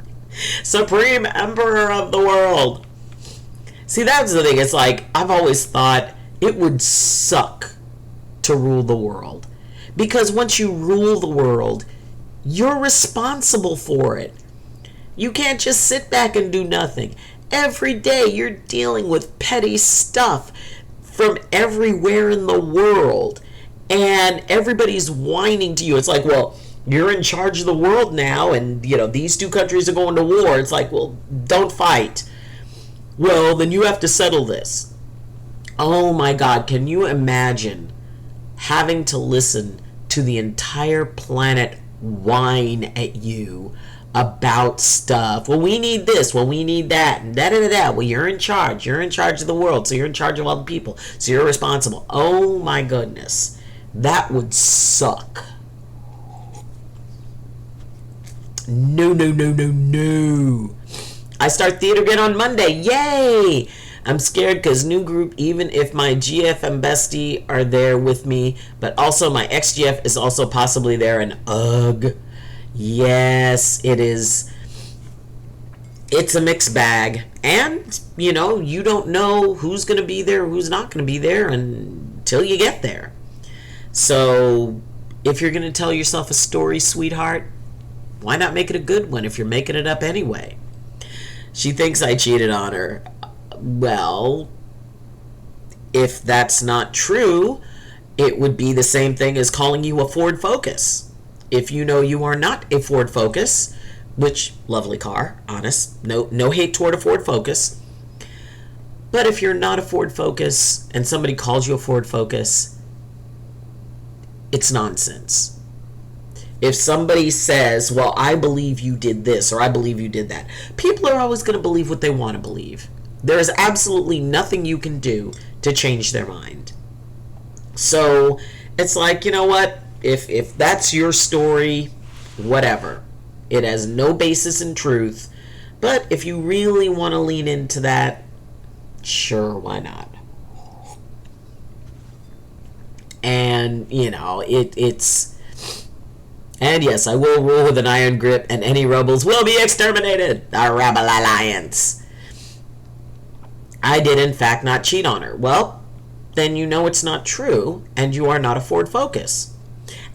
Supreme Emperor of the world. See, that's the thing. It's like, I've always thought it would suck to rule the world. Because once you rule the world, you're responsible for it. You can't just sit back and do nothing. Every day you're dealing with petty stuff from everywhere in the world. And everybody's whining to you. It's like, well, you're in charge of the world now, and, you know, these two countries are going to war. It's like, well, don't fight. Well, then you have to settle this. Oh my God, can you imagine having to listen to the entire planet whine at you about stuff? Well, we need this. Well, we need that. And da-da-da-da. Well, you're in charge. You're in charge of the world. So you're in charge of all the people. So you're responsible. Oh my goodness. That would suck. No, no, no, no, no. I start theater again on Monday. Yay! I'm scared because new group, even if my GFM bestie are there with me, but also my ex-GF is also possibly there, and ugh. Yes, it is. It's a mixed bag. And, you know, you don't know who's going to be there, who's not going to be there until you get there. So, if you're going to tell yourself a story, sweetheart, why not make it a good one if you're making it up anyway? She thinks I cheated on her. Well, if that's not true, it would be the same thing as calling you a Ford Focus. If you know you are not a Ford Focus, which, lovely car, honest, no hate toward a Ford Focus. But if you're not a Ford Focus and somebody calls you a Ford Focus, it's nonsense. If somebody says, well, I believe you did this or I believe you did that, people are always going to believe what they want to believe. There is absolutely nothing you can do to change their mind. So it's like, you know what? If that's your story, whatever. It has no basis in truth. But if you really want to lean into that, sure, why not? And, you know, it's... And yes, I will rule with an iron grip, and any rebels will be exterminated. The Rebel Alliance. I did, in fact, not cheat on her. Well, then you know it's not true, and you are not a Ford Focus.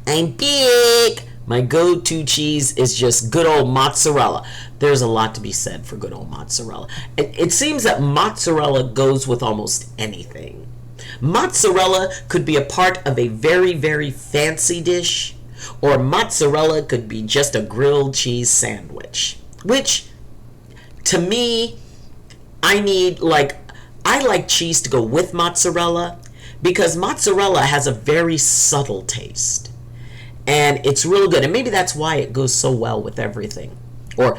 I'm big. My go-to cheese is just good old mozzarella. There's a lot to be said for good old mozzarella. It seems that mozzarella goes with almost anything. Mozzarella could be a part of a very, very fancy dish, or mozzarella could be just a grilled cheese sandwich. Which, to me, I like cheese to go with mozzarella, because mozzarella has a very subtle taste. And it's real good. And maybe that's why it goes so well with everything. Or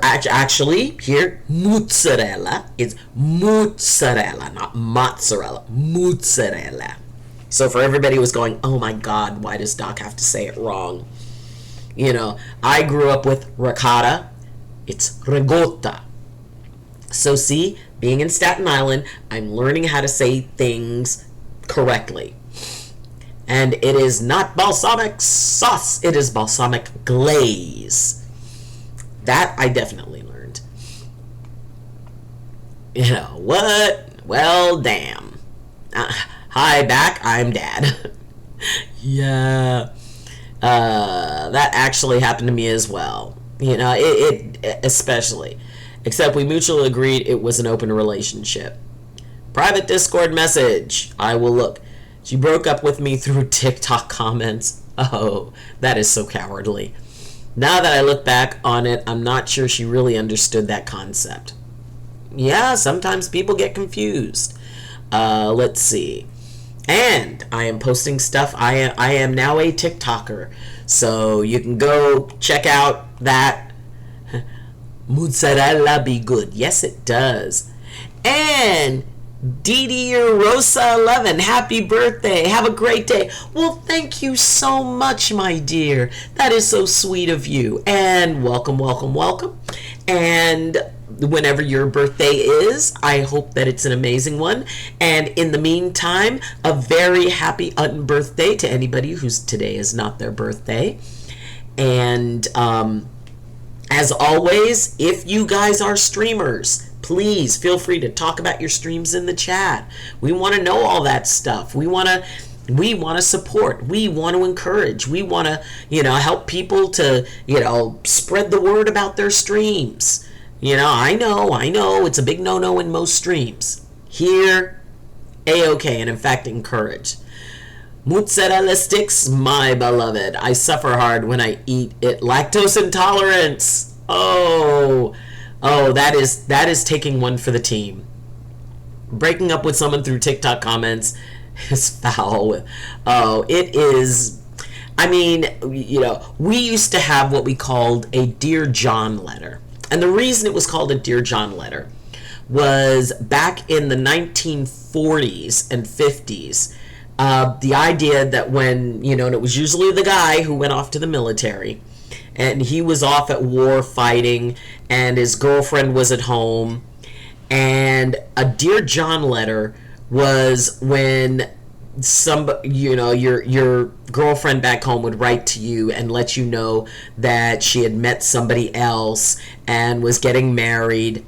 actually, here, mozzarella is mozzarella, not mozzarella. Mozzarella. So for everybody who was going, oh my God, why does Doc have to say it wrong? You know, I grew up with ricotta. It's ricotta. So see, being in Staten Island, I'm learning how to say things correctly. And it is not balsamic sauce. It is balsamic glaze. That I definitely learned. You know, what? Well, damn. Hi, back. I'm Dad. Yeah. That actually happened to me as well. You know, it especially. Except we mutually agreed it was an open relationship. Private Discord message. I will look. She broke up with me through TikTok comments. Oh, that is so cowardly. Now that I look back on it, I'm not sure she really understood that concept. Yeah, sometimes people get confused. Let's see. And I am posting stuff. I am now a TikToker. So you can go check out that. Mozzarella be good. Yes, it does. And Didi Rosa 11, happy birthday. Have a great day. Well, thank you so much, my dear. That is so sweet of you. And welcome, welcome, welcome. And whenever your birthday is, I hope that it's an amazing one. And in the meantime, a very happy unbirthday to anybody whose today is not their birthday. And as always, if you guys are streamers, please feel free to talk about your streams in the chat. We want to know all that stuff. We want to support. We want to encourage. We want to, help people to, spread the word about their streams. I know it's a big no-no in most streams. Here, A-okay, and in fact, encourage. Mozzarella sticks, my beloved. I suffer hard when I eat it. Lactose intolerance. Oh, that is taking one for the team. Breaking up with someone through TikTok comments is foul. Oh, it is. I mean, we used to have what we called a Dear John letter. And the reason it was called a Dear John letter was back in the 1940s and 50s. The idea that when, and it was usually the guy who went off to the military, and he was off at war fighting, and his girlfriend was at home, and a Dear John letter was when your girlfriend back home would write to you and let you know that she had met somebody else and was getting married.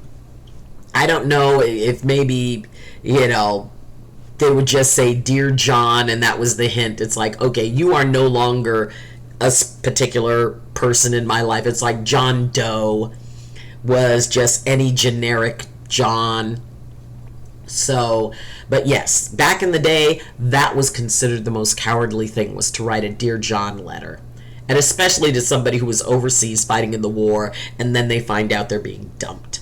I don't know if maybe, they would just say, Dear John, and that was the hint. It's like, okay, you are no longer a particular person in my life. It's like John Doe was just any generic John. So, but yes, back in the day, that was considered the most cowardly thing, was to write a Dear John letter. And especially to somebody who was overseas fighting in the war, and then they find out they're being dumped.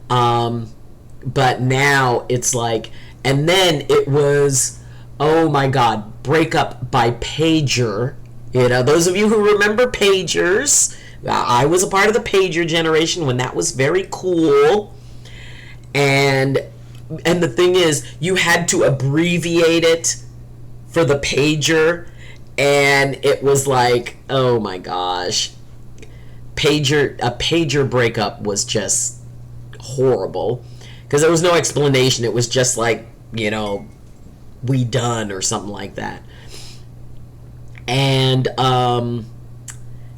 But now it's like, and then it was, oh my God, breakup by pager. Those of you who remember pagers, I was a part of the pager generation when that was very cool. And the thing is, you had to abbreviate it for the pager, and it was like, oh my gosh, a pager breakup was just horrible, because there was no explanation. It was just like, we done or something like that. And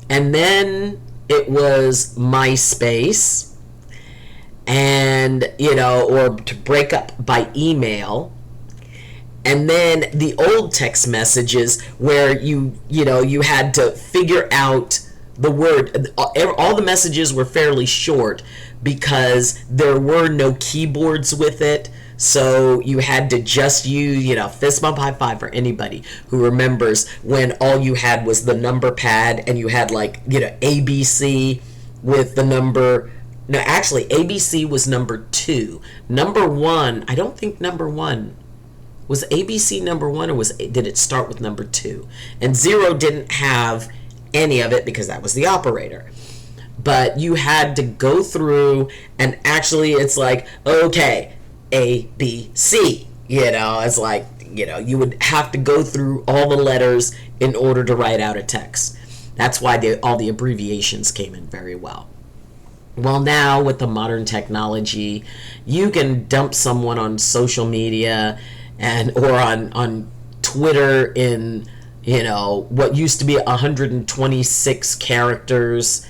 then it was MySpace, and or to break up by email. And then the old text messages where you had to figure out the word. All the messages were fairly short because there were no keyboards with it. So you had to just use, fist bump high five for anybody who remembers when all you had was the number pad, and you had ABC with the number. No, actually, ABC was number 2. Number 1, I don't think number 1. Was ABC number 1, or did it start with number 2? And 0 didn't have any of it because that was the operator. But you had to go through, and actually it's like, okay, A, B, C. It's like, you would have to go through all the letters in order to write out a text. That's why all the abbreviations came in very well. Well, now with the modern technology, you can dump someone on social media or on Twitter in, what used to be 126 characters.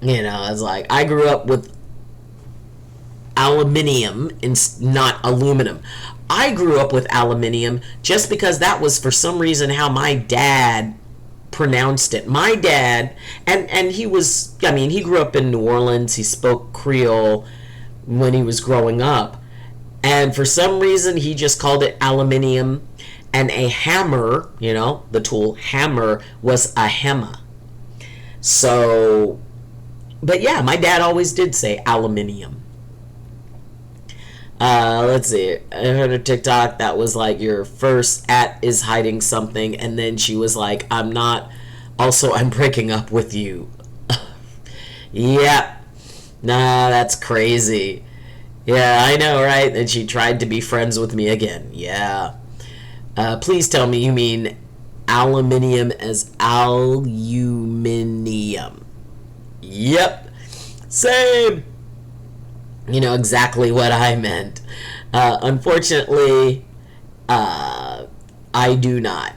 It's like, I grew up with aluminium and not aluminum. I grew up with aluminium just because that was for some reason how my dad pronounced it. My dad, and he was, he grew up in New Orleans. He spoke Creole when he was growing up. And for some reason, he just called it aluminium. And a hammer, the tool hammer, was a hema. So, but yeah, my dad always did say aluminium. Let's see. I heard a TikTok that was like, your first at is hiding something. And then she was like, I'm not. Also, I'm breaking up with you. Yeah. Nah, that's crazy. Yeah, I know, right? And she tried to be friends with me again. Yeah. Please tell me you mean aluminium as aluminium. Yep. Same. You know exactly what I meant. Unfortunately, I do not.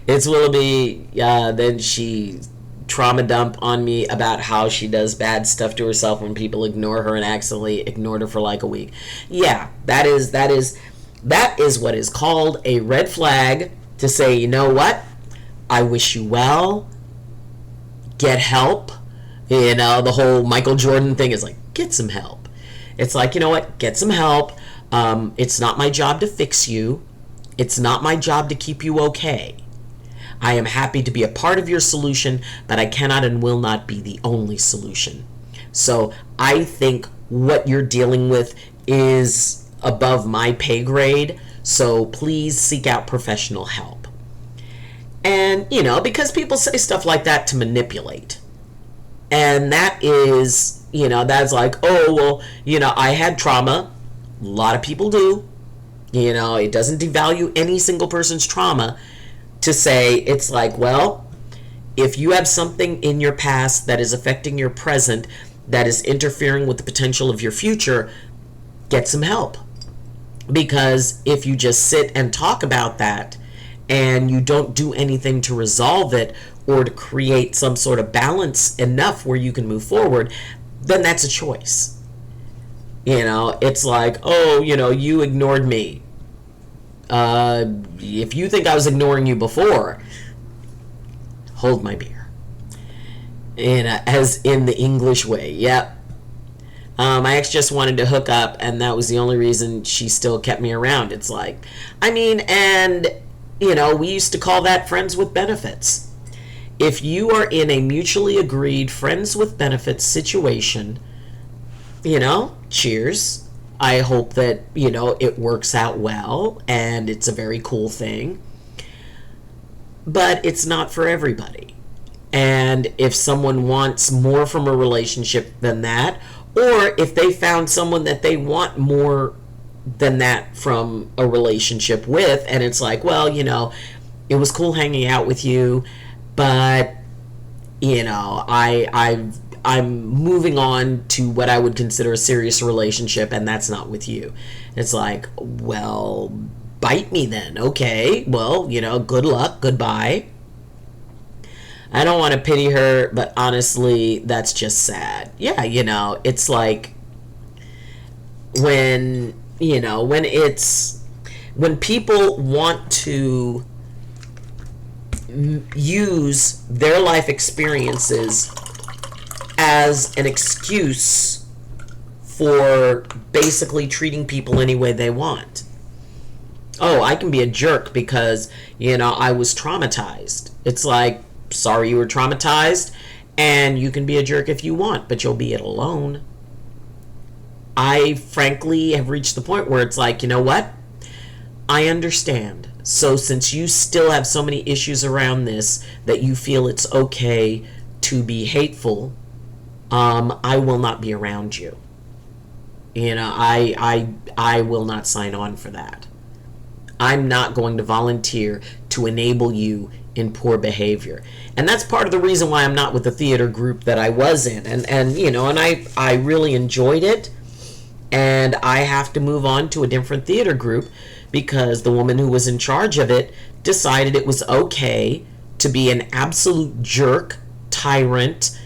It's Willoughby. Then she trauma dump on me about how she does bad stuff to herself when people ignore her and accidentally ignored her for like a week. Yeah, that is what is called a red flag to say, you know what? I wish you well. Get help. The whole Michael Jordan thing is like, get some help. It's like, you know what? Get some help. It's not my job to fix you. It's not my job to keep you okay. I am happy to be a part of your solution, but I cannot and will not be the only solution. So I think what you're dealing with is above my pay grade, so please seek out professional help. And, because people say stuff like that to manipulate. And that is, that's like, oh, well, I had trauma. A lot of people do. It doesn't devalue any single person's trauma to say, it's like, well, if you have something in your past that is affecting your present, that is interfering with the potential of your future, get some help. Because if you just sit and talk about that and you don't do anything to resolve it or to create some sort of balance enough where you can move forward, then that's a choice. It's like, oh, you ignored me. If you think I was ignoring you before, hold my beer. As in the English way. Yep. My ex just wanted to hook up, and that was the only reason she still kept me around. It's like, we used to call that friends with benefits. If you are in a mutually agreed friends with benefits situation, cheers. I hope that, it works out well, and it's a very cool thing. But it's not for everybody. And if someone wants more from a relationship than that, or if they found someone that they want more than that from a relationship with, and it's like, well, it was cool hanging out with you, but, I'm moving on to what I would consider a serious relationship, and that's not with you. It's like, well, bite me then. Okay, well, good luck, goodbye. I don't want to pity her, but honestly, that's just sad. Yeah, it's like when people want to use their life experiences as an excuse for basically treating people any way they want. Oh, I can be a jerk because, I was traumatized. It's like, sorry you were traumatized, and you can be a jerk if you want, but you'll be it alone. I frankly have reached the point where it's like, you know what? I understand. So since you still have so many issues around this that you feel it's okay to be hateful, I will not be around you. I will not sign on for that. I'm not going to volunteer to enable you in poor behavior. And that's part of the reason why I'm not with the theater group that I was in. And I really enjoyed it. And I have to move on to a different theater group because the woman who was in charge of it decided it was okay to be an absolute jerk, tyrant,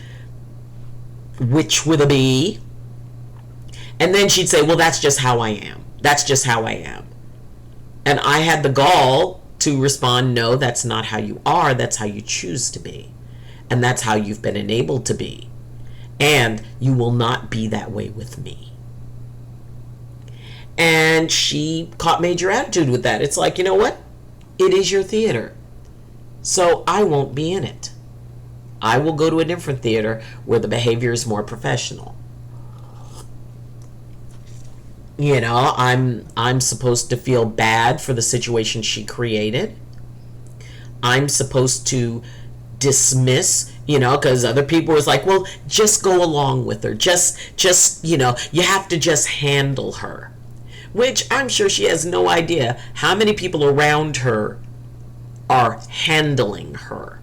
witch with a B. And then she'd say, well, that's just how I am. That's just how I am. And I had the gall to respond, no, that's not how you are. That's how you choose to be. And that's how you've been enabled to be. And you will not be that way with me. And she caught major attitude with that. It's like, you know what? It is your theater. So I won't be in it. I will go to a different theater where the behavior is more professional. You know, I'm supposed to feel bad for the situation she created. I'm supposed to dismiss, you know, because other people was like, well, just go along with her. Just, you know, you have to just handle her. Which I'm sure she has no idea how many people around her are handling her.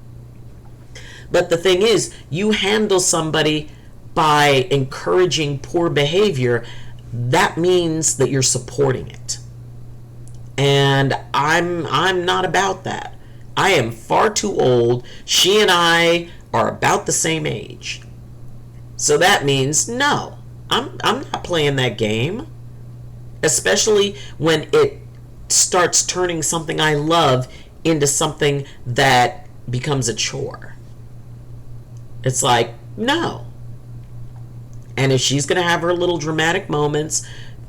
But the thing is, you handle somebody by encouraging poor behavior, that means that you're supporting it. And I'm not about that. I am far too old. She and I are about the same age. So that means no. I'm not playing that game. Especially when it starts turning something I love into something that becomes a chore. It's like, no. And if she's going to have her little dramatic moments,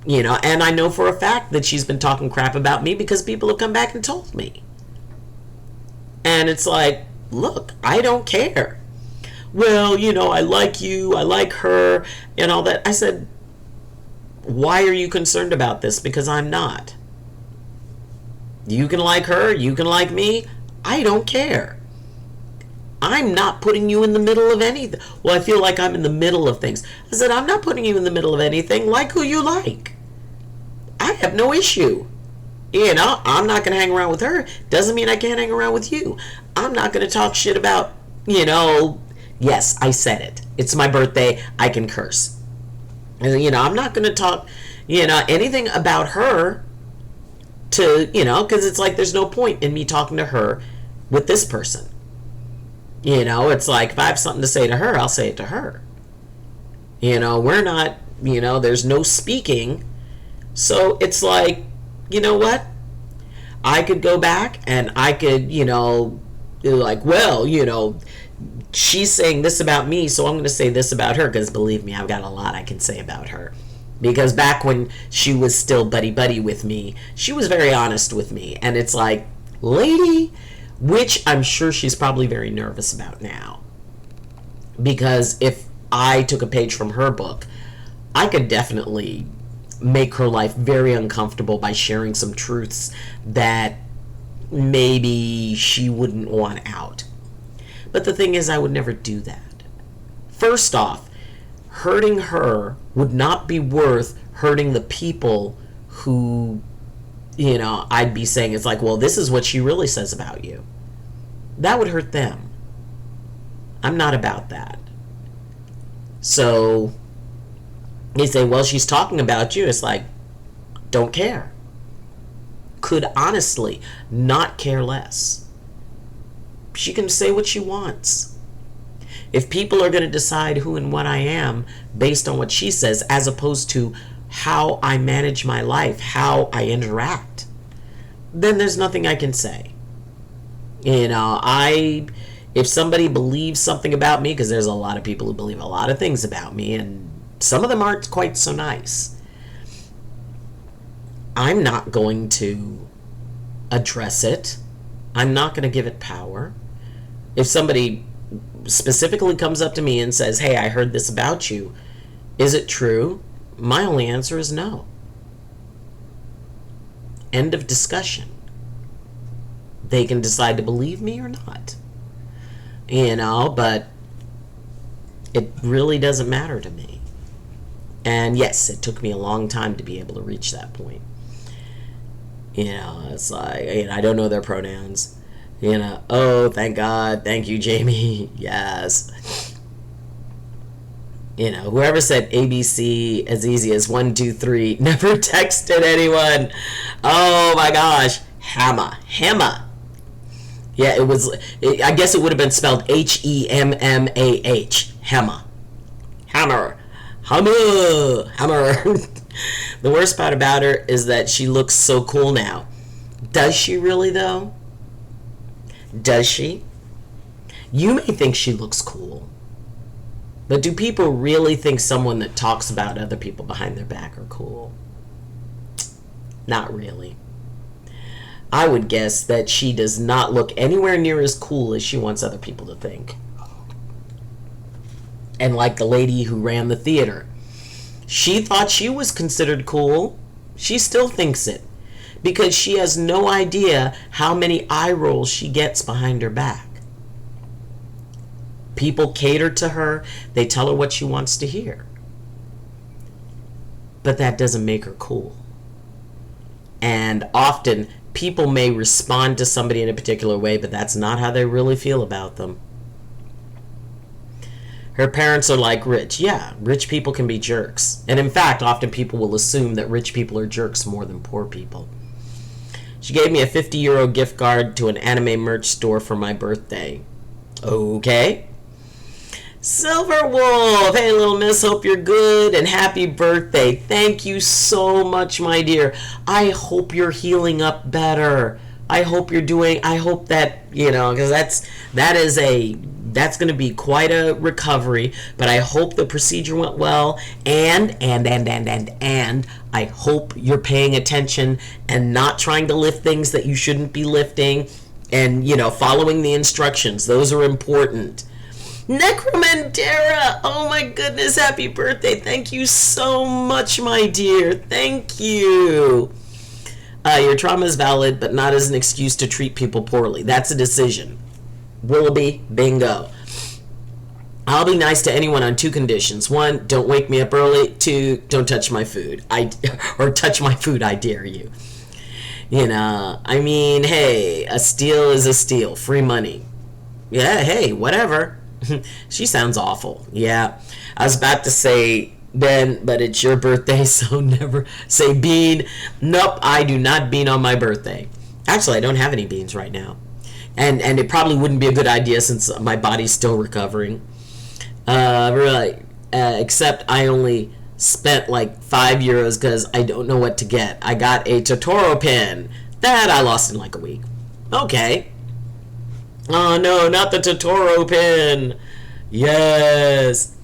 you know, and I know for a fact that she's been talking crap about me because people have come back and told me. And it's like, look, I don't care. Well, you know, I like you, I like her, and all that. I said, why are you concerned about this? Because I'm not. You can like her, you can like me. I don't care. I'm not putting you in the middle of anything. Well, I feel like I'm in the middle of things. I said, I'm not putting you in the middle of anything. Like who you like. I have no issue. You know, I'm not going to hang around with her. Doesn't mean I can't hang around with you. I'm not going to talk shit about, you know, yes, I said it. It's my birthday. I can curse. And, you know, I'm not going to talk, you know, anything about her to, you know, because it's like there's no point in me talking to her with this person. You know, it's like if I have something to say to her, I'll say it to her. You know, we're not, you know, there's no speaking. So it's like, you know what? I could go back and I could, you know, like, well, you know, she's saying this about me, so I'm going to say this about her, because believe me, I've got a lot I can say about her. Because back when she was still buddy-buddy with me, she was very honest with me. And it's like, lady, which I'm sure she's probably very nervous about now. Because if I took a page from her book, I could definitely make her life very uncomfortable by sharing some truths that maybe she wouldn't want out. But the thing is, I would never do that. First off, hurting her would not be worth hurting the people who, you know, I'd be saying, it's like, well, this is what she really says about you. That would hurt them. I'm not about that. So they say, well, she's talking about you. It's like, don't care. Could honestly not care less. She can say what she wants. If people are going to decide who and what I am based on what she says, as opposed to how I manage my life, how I interact, then there's nothing I can say. You know, if somebody believes something about me, because there's a lot of people who believe a lot of things about me, and some of them aren't quite so nice, I'm not going to address it. I'm not going to give it power. If somebody specifically comes up to me and says, hey, I heard this about you, is it true? My only answer is no. End of discussion. They can decide to believe me or not. You know, but it really doesn't matter to me. And yes, it took me a long time to be able to reach that point. You know, it's like, you know, I don't know their pronouns. You know, oh, thank God. Thank you, Jamie. Yes. You know, whoever said ABC as easy as 1, 2, 3 never texted anyone. Oh my gosh. Hammer. Yeah, I guess it would have been spelled Hemmah. Hammer. The worst part about her is that she looks so cool now. Does she really, though? Does she? You may think she looks cool. But do people really think someone that talks about other people behind their back are cool? Not really. I would guess that she does not look anywhere near as cool as she wants other people to think. And like the lady who ran the theater, she thought she was considered cool. She still thinks it, because she has no idea how many eye rolls she gets behind her back. People cater to her. They tell her what she wants to hear. But that doesn't make her cool. And often people may respond to somebody in a particular way, but that's not how they really feel about them. Her parents are like Rich. Yeah, rich people can be jerks. And in fact, often people will assume that rich people are jerks more than poor people. She gave me a €50 gift card to an anime merch store for my birthday. Okay. Silver Wolf, hey little miss, hope you're good and happy birthday. Thank you so much, my dear. I hope you're healing up better. I hope that, because that's going to be quite a recovery, but I hope the procedure went well, and I hope you're paying attention and not trying to lift things that you shouldn't be lifting, and, following the instructions. Those are important. Necromantera, oh my goodness, happy birthday. Thank you so much, my dear. Thank you. Your trauma is valid, but not as an excuse to treat people poorly. That's a decision. Willoughby, bingo. I'll be nice to anyone on 2 conditions. 1, don't wake me up early. 2, don't touch my food. Or touch my food, I dare you. Hey, a steal is a steal. Free money. Yeah, hey, whatever. She sounds awful. Yeah. I was about to say Ben, but it's your birthday, so never say bean. Nope, I do not bean on my birthday. Actually, I don't have any beans right now. And it probably wouldn't be a good idea since my body's still recovering. Really. Except I only spent like €5 because I don't know what to get. I got a Totoro pin that I lost in like a week. Okay. Oh no, not the Totoro pin. Yes.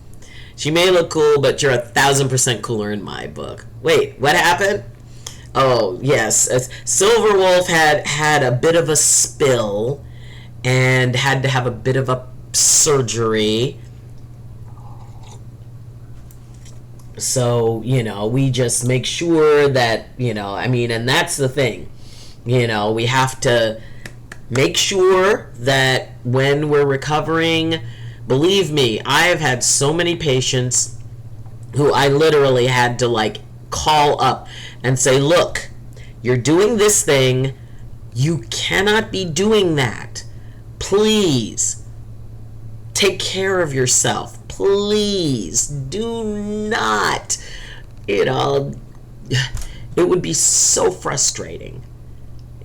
She may look cool, but you're 1,000% cooler in my book. Wait, what happened? Oh, yes. Silver Wolf had a bit of a spill and had to have a bit of a surgery. So, we just make sure that, and that's the thing. We have to make sure that when we're recovering, believe me, I have had so many patients who I literally had to call up and say, look, you're doing this thing. You cannot be doing that. Please take care of yourself. Please do not. It would be so frustrating.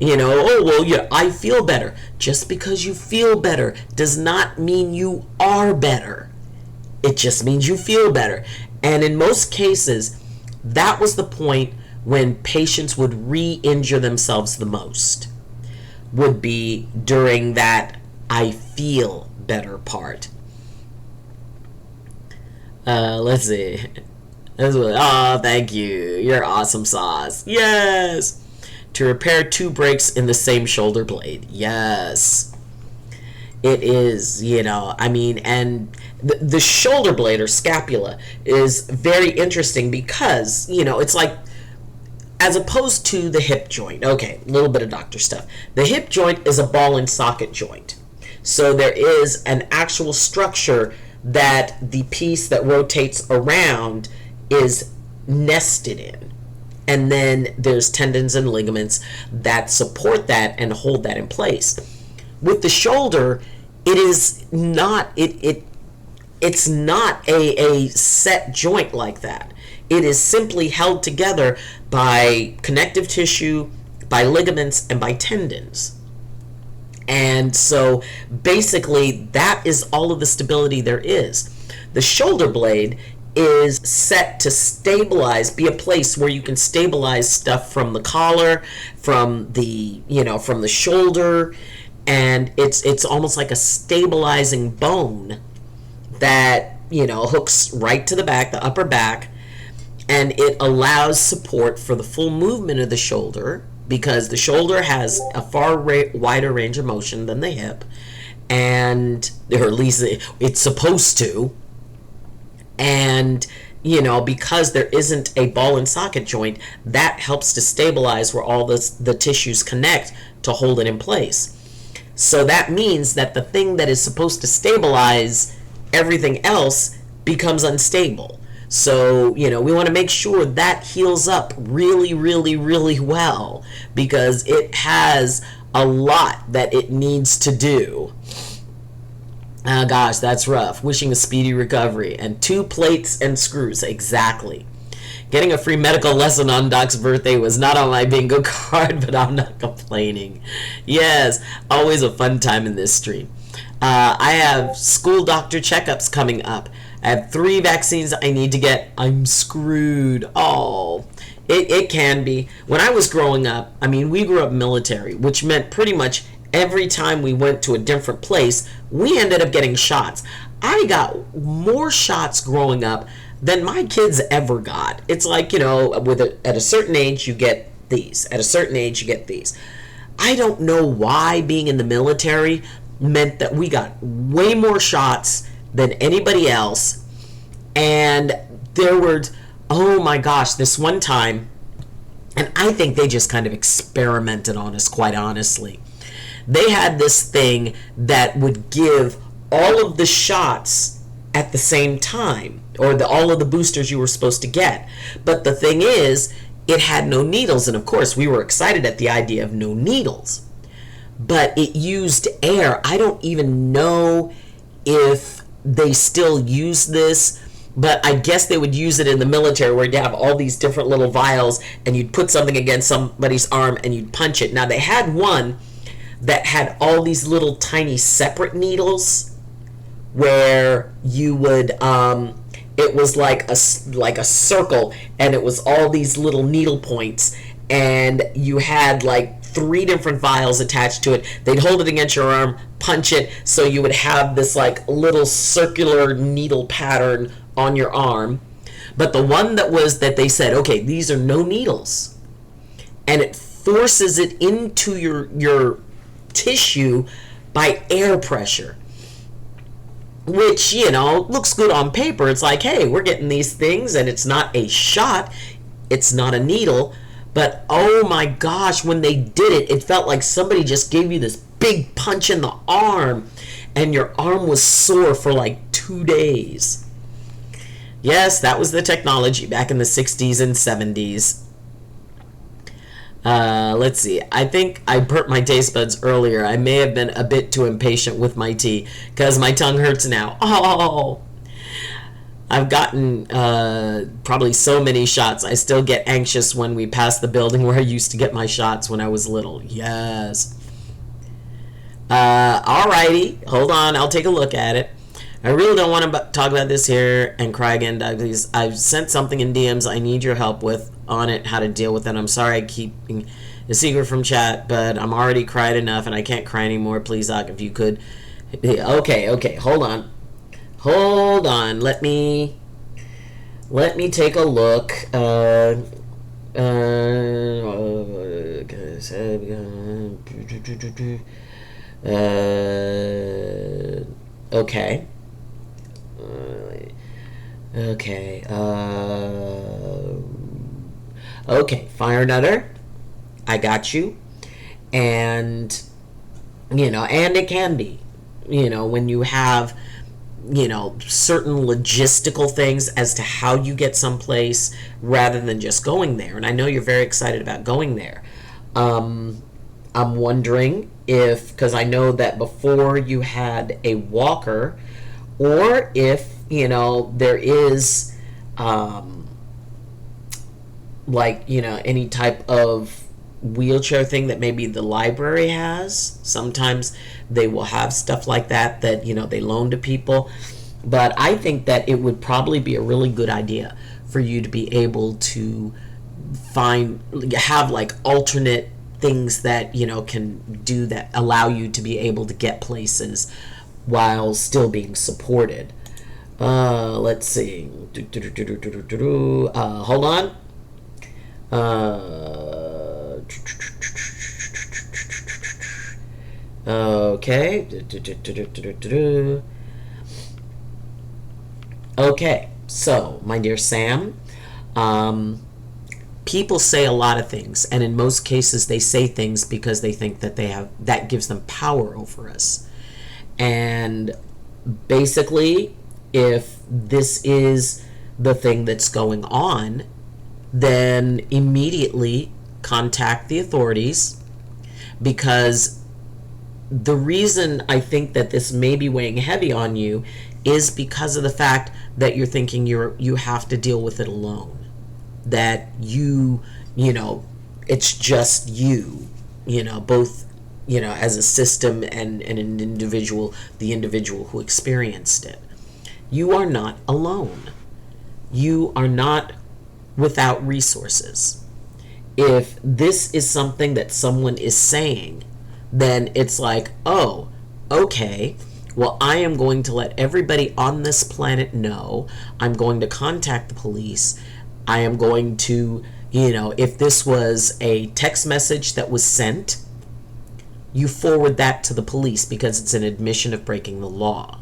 I feel better. Just because you feel better does not mean you are better. It just means you feel better. And in most cases, that was the point when patients would re-injure themselves the most, would be during that I feel better part. Let's see. Oh, thank you. You're awesome, Sauce. Yes. To repair 2 breaks in the same shoulder blade. Yes. It is, and the shoulder blade or scapula is very interesting because, it's like, as opposed to the hip joint. Okay, a little bit of doctor stuff. The hip joint is a ball and socket joint. So there is an actual structure that the piece that rotates around is nested in. And then there's tendons and ligaments that support that and hold that in place. With the shoulder, it is not it's not a set joint like that. It is simply held together by connective tissue, by ligaments, and by tendons. And so basically that is all of the stability there is. The shoulder blade is set to stabilize, be a place where you can stabilize stuff from the collar, from the shoulder, and it's almost like a stabilizing bone that hooks right to the back, the upper back, and it allows support for the full movement of the shoulder, because the shoulder has a far wider range of motion than the hip, and or at least it's supposed to. And because there isn't a ball and socket joint, that helps to stabilize where all the tissues connect to hold it in place. So that means that the thing that is supposed to stabilize everything else becomes unstable. So, we want to make sure that heals up really, really, really well, because it has a lot that it needs to do. Gosh, that's rough. Wishing a speedy recovery. And 2 plates and screws. Exactly. Getting a free medical lesson on Doc's birthday was not on my bingo card, but I'm not complaining. Yes, always a fun time in this stream. I have school doctor checkups coming up. I have 3 vaccines I need to get. I'm screwed. Oh, it can be. When I was growing up, we grew up military, which meant pretty much every time we went to a different place, we ended up getting shots. I got more shots growing up than my kids ever got. It's like, at a certain age, you get these. At a certain age, you get these. I don't know why being in the military meant that we got way more shots than anybody else. And there were, oh my gosh, this one time, and I think they just kind of experimented on us, quite honestly. They had this thing that would give all of the shots at the same time, or all of the boosters you were supposed to get. But the thing is, it had no needles, and of course we were excited at the idea of no needles. But it used air. I don't even know if they still use this, but I guess they would use it in the military, where you'd have all these different little vials, and you'd put something against somebody's arm and you'd punch it. Now they had one that had all these little tiny separate needles, where you would it was like a circle, and it was all these little needle points, and you had like 3 different vials attached to it. They'd hold it against your arm, punch it, so you would have this like little circular needle pattern on your arm. But the one that they said, okay, these are no needles, and it forces it into your tissue by air pressure, which looks good on paper. It's like, hey, we're getting these things, and it's not a shot, it's not a needle. But oh my gosh, when they did it, it felt like somebody just gave you this big punch in the arm, and your arm was sore for like 2 days. Yes, that was the technology back in the 60s and 70s. Let's see. I think I burnt my taste buds earlier. I may have been a bit too impatient with my tea, because my tongue hurts now. Oh, I've gotten probably so many shots. I still get anxious when we pass the building where I used to get my shots when I was little. Yes. Alrighty. Hold on. I'll take a look at it. I really don't want to talk about this here and cry again, Doug. Please. I've sent something in DMs I need your help with on it, how to deal with it. I'm sorry I keep a secret from chat, but I'm already cried enough and I can't cry anymore. Please, Doc, if you could. Okay. Hold on. Let me take a look. Okay. Okay, Fire Nutter, I got you. And and it can be, when you have certain logistical things as to how you get someplace rather than just going there. And I know you're very excited about going there. I'm wondering if, because I know that before you had a walker, or if there is any type of wheelchair thing that maybe the library has. Sometimes they will have stuff like that they loan to people. But I think that it would probably be a really good idea for you to be able to have like alternate things that can do that, allow you to be able to get places while still being supported. Let's see. Hold on. Okay. Okay. So, my dear Sam, people say a lot of things, and in most cases, they say things because they think that that gives them power over us. And basically, if this is the thing that's going on, then immediately contact the authorities, because the reason I think that this may be weighing heavy on you is because of the fact that you're thinking you have to deal with it alone. That it's just both, as a system and an individual, the individual who experienced it. You are not alone. You are not without resources. If this is something that someone is saying, then it's like, oh, okay, well, I am going to let everybody on this planet know. I'm going to contact the police. I am going to, if this was a text message that was sent, you forward that to the police because it's an admission of breaking the law.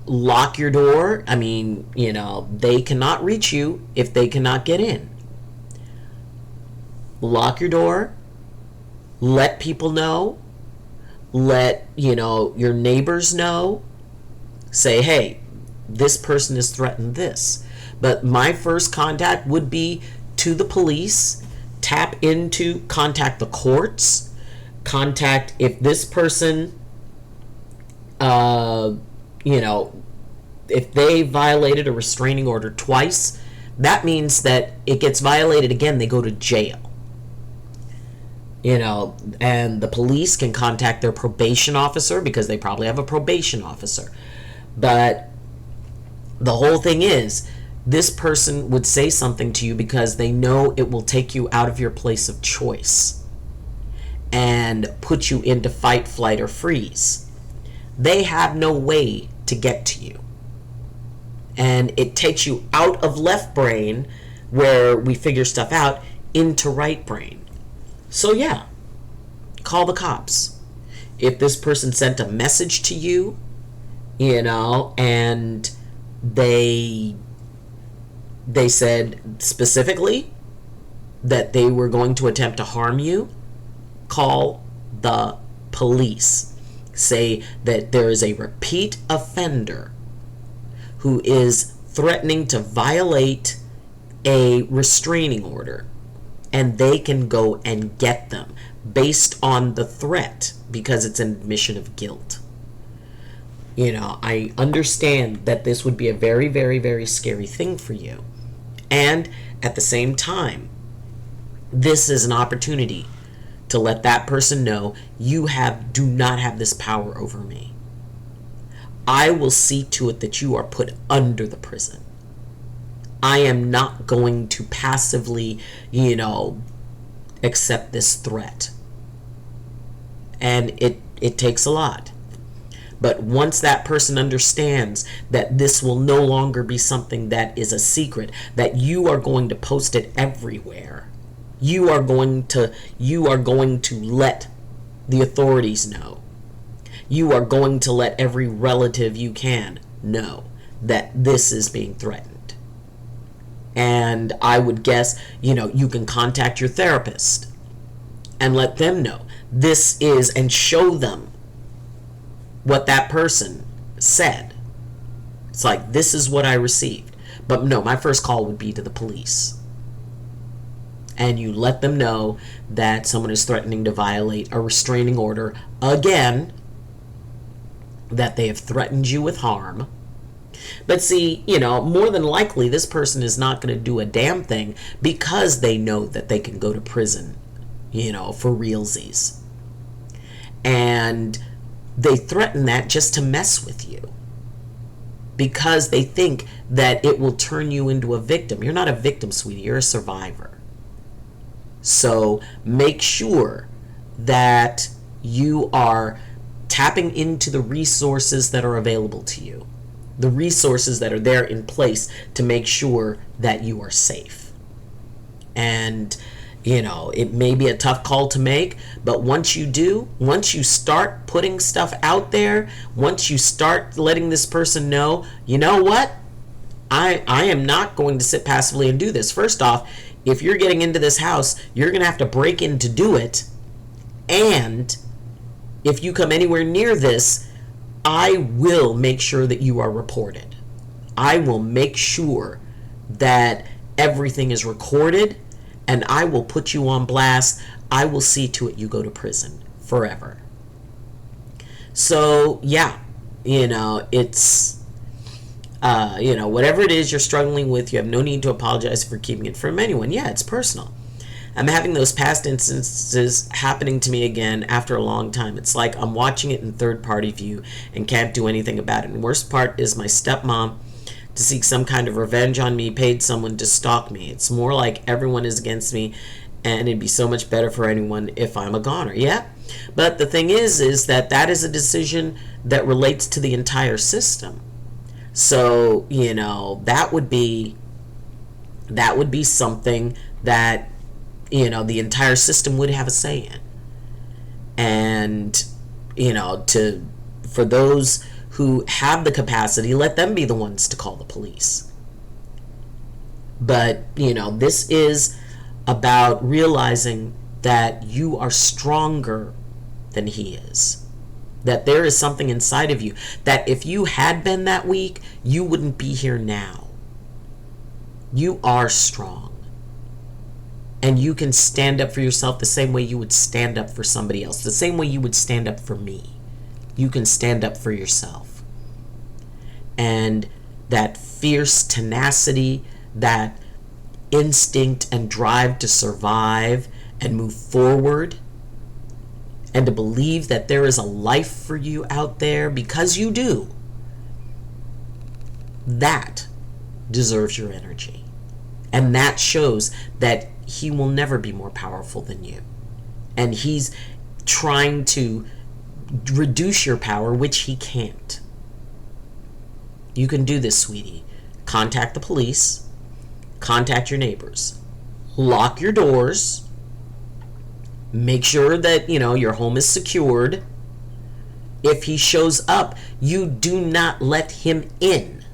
Lock your door. I mean, they cannot reach you if they cannot get in. Lock your door. Let people know. Let, your neighbors know. Say, hey, this person has threatened this. But my first contact would be to the police. Contact the courts. Contact if this person, if they violated a restraining order twice, that means that it gets violated again, they go to jail. And the police can contact their probation officer because they probably have a probation officer. But the whole thing is, this person would say something to you because they know it will take you out of your place of choice and put you into fight, flight, or freeze. They have no way to get to you. And it takes you out of left brain, where we figure stuff out, into right brain. So yeah, call the cops. If this person sent a message to you, and they said specifically that they were going to attempt to harm you, call the police. Say that there is a repeat offender who is threatening to violate a restraining order, and they can go and get them based on the threat because it's an admission of guilt. I understand that this would be a very, very, very scary thing for you. And at the same time, this is an opportunity to let that person know you do not have this power over me. I will see to it that you are put under the prison. I am not going to passively, accept this threat. And it takes a lot. But once that person understands that this will no longer be something that is a secret, that you are going to post it everywhere, you are going to let the authorities know. You are going to let every relative you can know that this is being threatened. And I would guess, you can contact your therapist and let them know this is, and show them what that person said. It's like, this is what I received. But no, my first call would be to the police. And you let them know that someone is threatening to violate a restraining order again, that they have threatened you with harm. But see, more than likely this person is not going to do a damn thing because they know that they can go to prison, for realsies. And they threaten that just to mess with you because they think that it will turn you into a victim. You're not a victim, sweetie. You're a survivor. So make sure that you are tapping into the resources that are available to you, the resources that are there in place to make sure that you are safe. And, it may be a tough call to make, but once you start putting stuff out there, once you start letting this person know, you know what? I am not going to sit passively and do this. First off, if you're getting into this house, you're going to have to break in to do it. And if you come anywhere near this, I will make sure that you are reported. I will make sure that everything is recorded, and I will put you on blast. I will see to it you go to prison forever. So, yeah, it's, whatever it is you're struggling with, you have no need to apologize for keeping it from anyone. Yeah, it's personal. I'm having those past instances happening to me again after a long time. It's like I'm watching it in third-party view and can't do anything about it. And the worst part is my stepmom, to seek some kind of revenge on me, paid someone to stalk me. It's more like everyone is against me, and it'd be so much better for anyone if I'm a goner. Yeah, but the thing is that is a decision that relates to the entire system. So, that would be something that, the entire system would have a say in. And, for those who have the capacity, let them be the ones to call the police. But, this is about realizing that you are stronger than he is. That there is something inside of you that if you had been that weak, you wouldn't be here now. You are strong. And you can stand up for yourself the same way you would stand up for somebody else, the same way you would stand up for me. You can stand up for yourself. And that fierce tenacity, that instinct and drive to survive and move forward, and to believe that there is a life for you out there, because you do, that deserves your energy. And that shows that he will never be more powerful than you. And he's trying to reduce your power, which he can't. You can do this, sweetie. Contact the police. Contact your neighbors. Lock your doors. Make sure that, your home is secured. If he shows up, you do not let him in.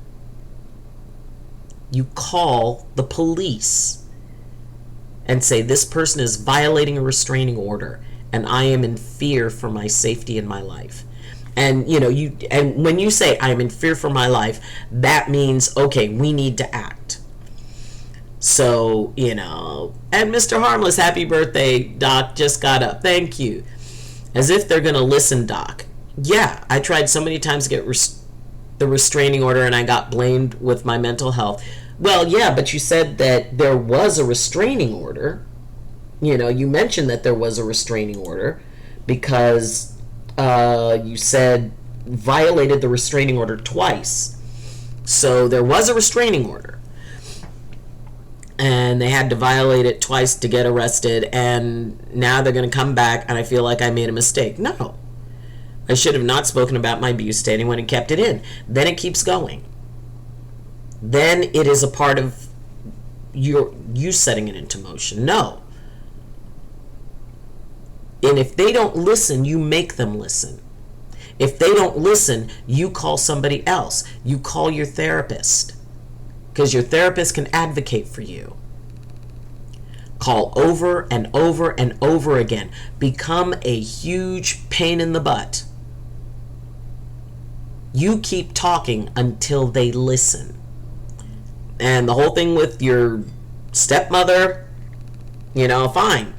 You call the police and say, this person is violating a restraining order, and I am in fear for my safety and my life. And, and when you say I am in fear for my life, that means, okay, we need to act. So, and Mr. Harmless, happy birthday, Doc, just got up. Thank you. As if they're going to listen, Doc. Yeah, I tried so many times to get the restraining order, and I got blamed with my mental health. Well, yeah, but you said that there was a restraining order. You mentioned that there was a restraining order because you said violated the restraining order twice. So there was a restraining order. And they had to violate it twice to get arrested, and now they're going to come back, and I feel like I made a mistake. No. I should have not spoken about my abuse to anyone and kept it in. Then it keeps going. Then it is a part of you setting it into motion. No. And if they don't listen, you make them listen. If they don't listen, you call somebody else. You call your therapist. Because your therapist can advocate for you. Call over and over and over again. Become a huge pain in the butt. You keep talking until they listen. And the whole thing with your stepmother, fine.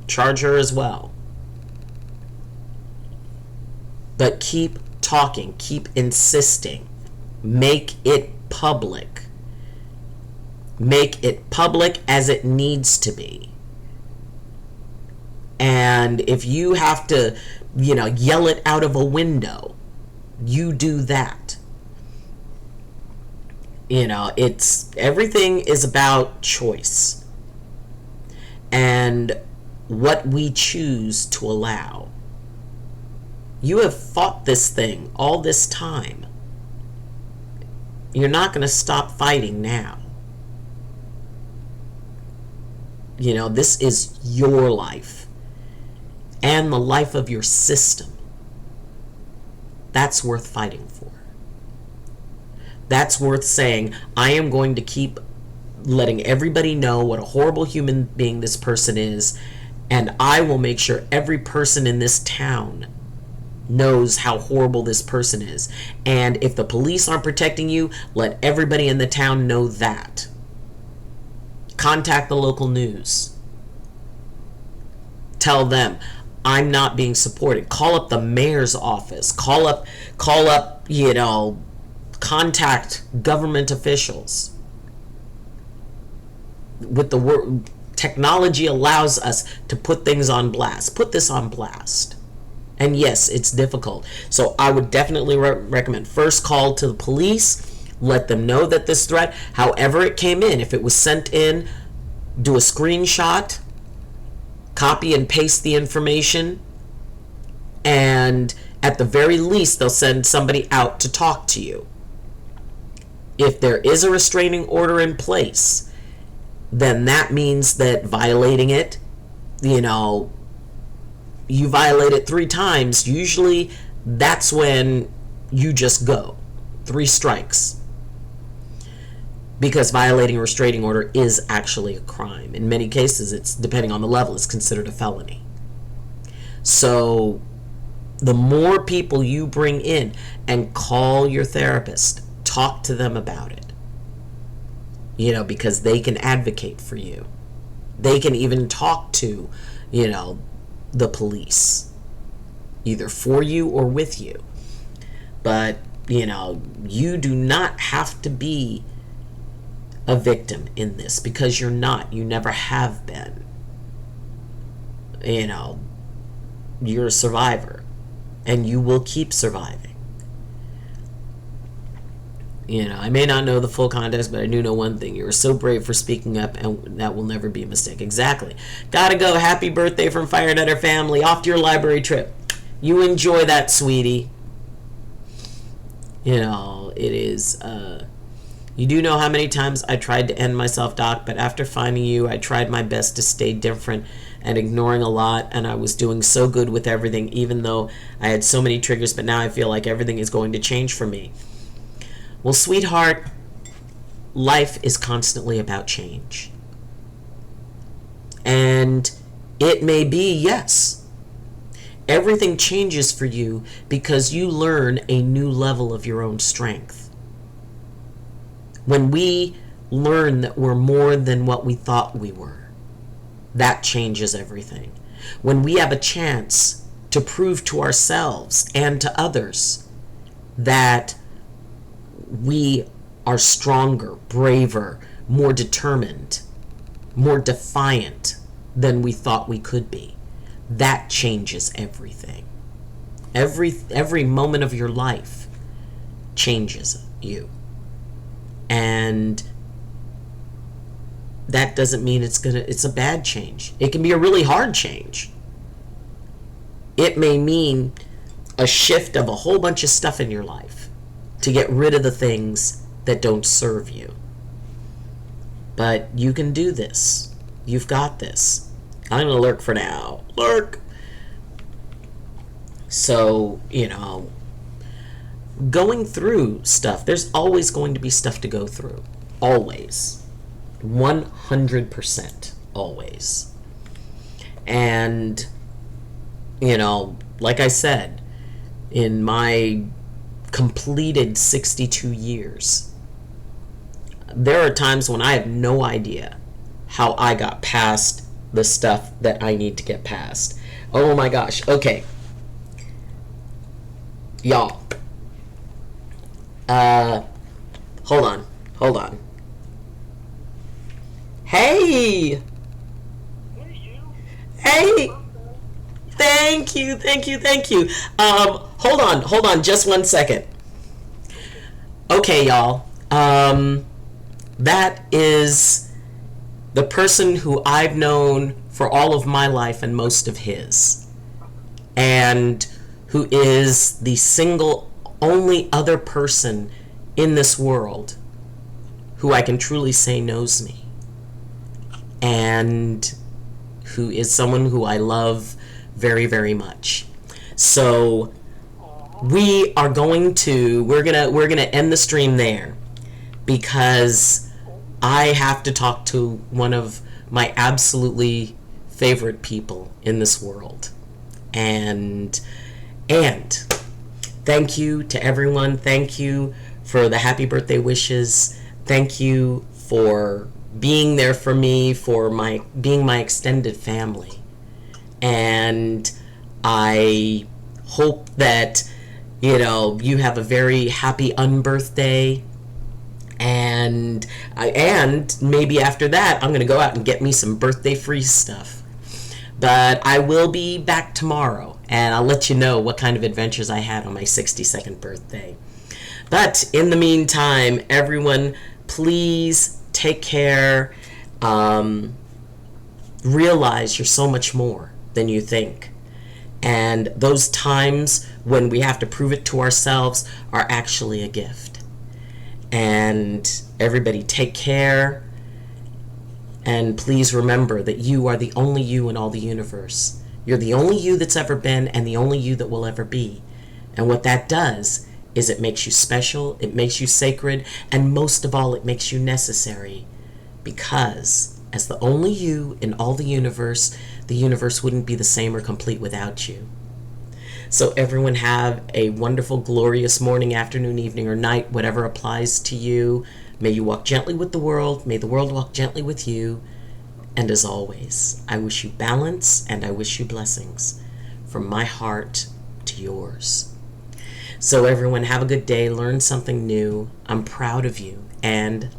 Charge her as well. But keep talking. Keep insisting. Make it public. Make it public as it needs to be. And if you have to, yell it out of a window, you do that. Everything is about choice and what we choose to allow. You have fought this thing all this time. You're not going to stop fighting now. You know, this is your life and the life of your system. That's worth fighting for. That's worth saying, I am going to keep letting everybody know what a horrible human being this person is, and I will make sure every person in this town knows how horrible this person is. And if the police aren't protecting you, let everybody in the town know that. Contact the local news. Tell them, I'm not being supported. Call up the mayor's office. Call up, you know, contact government officials. With the word, technology allows us to put things on blast. Put this on blast. And yes, it's difficult. So I would definitely recommend first call to the police. Let them know that this threat, however it came in, if it was sent in, do a screenshot, copy and paste the information, and at the very least, they'll send somebody out to talk to you. If there is a restraining order in place, then that means that violating it, you know, you violate it 3 times, usually that's when you just go. 3 strikes. Because violating a restraining order is actually a crime. In many cases, it's, depending on the level, it's considered a felony. So the more people you bring in, and call your therapist, talk to them about it. You know, because they can advocate for you. They can even talk to, you know, the police, either for you or with you. But, you know, you do not have to be a victim in this, because you're not. You never have been. You know, you're a survivor, and you will keep surviving. You know, I may not know the full context, but I do know one thing. You were so brave for speaking up, and that will never be a mistake. Exactly. Gotta go. Happy birthday from Fire Nutter family. Off to your library trip. You enjoy that, sweetie. You know, it is, you do know how many times I tried to end myself, Doc, but after finding you, I tried my best to stay different and ignoring a lot, and I was doing so good with everything, even though I had so many triggers, but now I feel like everything is going to change for me. Well, sweetheart, life is constantly about change. And it may be, yes, everything changes for you because you learn a new level of your own strength. When we learn that we're more than what we thought we were, that changes everything. When we have a chance to prove to ourselves and to others that we are stronger, braver, more determined, more defiant than we thought we could be, that changes everything. Every moment of your life changes you. And that doesn't mean it's a bad change. It can be a really hard change. It may mean a shift of a whole bunch of stuff in your life to get rid of the things that don't serve you. But you can do this. You've got this. I'm going to lurk for now. Lurk! So, you know, going through stuff, there's always going to be stuff to go through. Always. 100%. Always. And, you know, like I said, in my completed 62 years, there are times when I have no idea how I got past the stuff that I need to get past. Oh my gosh. Okay. Y'all. Hold on. Hey! Hey! Thank you. Hold on just one second. Okay, y'all. That is the person who I've known for all of my life and most of his. And who is the single only other person in this world who I can truly say knows me, and who is someone who I love very, very much. So we're gonna end the stream there, because I have to talk to one of my absolutely favorite people in this world. And thank you to everyone. Thank you for the happy birthday wishes. Thank you for being there for me, for being my extended family. And I hope that, you have a very happy unbirthday. And maybe after that, I'm going to go out and get me some birthday free stuff. But I will be back tomorrow, and I'll let you know what kind of adventures I had on my 62nd birthday. But in the meantime, everyone, please take care. Realize you're so much more than you think. And those times when we have to prove it to ourselves are actually a gift. And everybody, take care. And please remember that you are the only you in all the universe. You're the only you that's ever been, and the only you that will ever be. And what that does is it makes you special, it makes you sacred, and most of all, it makes you necessary. Because as the only you in all the universe wouldn't be the same or complete without you. So everyone, have a wonderful, glorious morning, afternoon, evening, or night, whatever applies to you. May you walk gently with the world. May the world walk gently with you. And as always, I wish you balance, and I wish you blessings from my heart to yours. So everyone, have a good day. Learn something new. I'm proud of you, and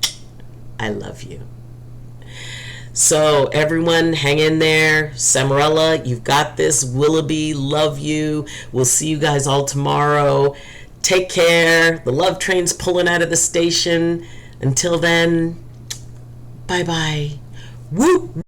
I love you. So everyone, hang in there. Samarella, you've got this. Willoughby, love you. We'll see you guys all tomorrow. Take care. The love train's pulling out of the station. Until then, bye-bye. Woo!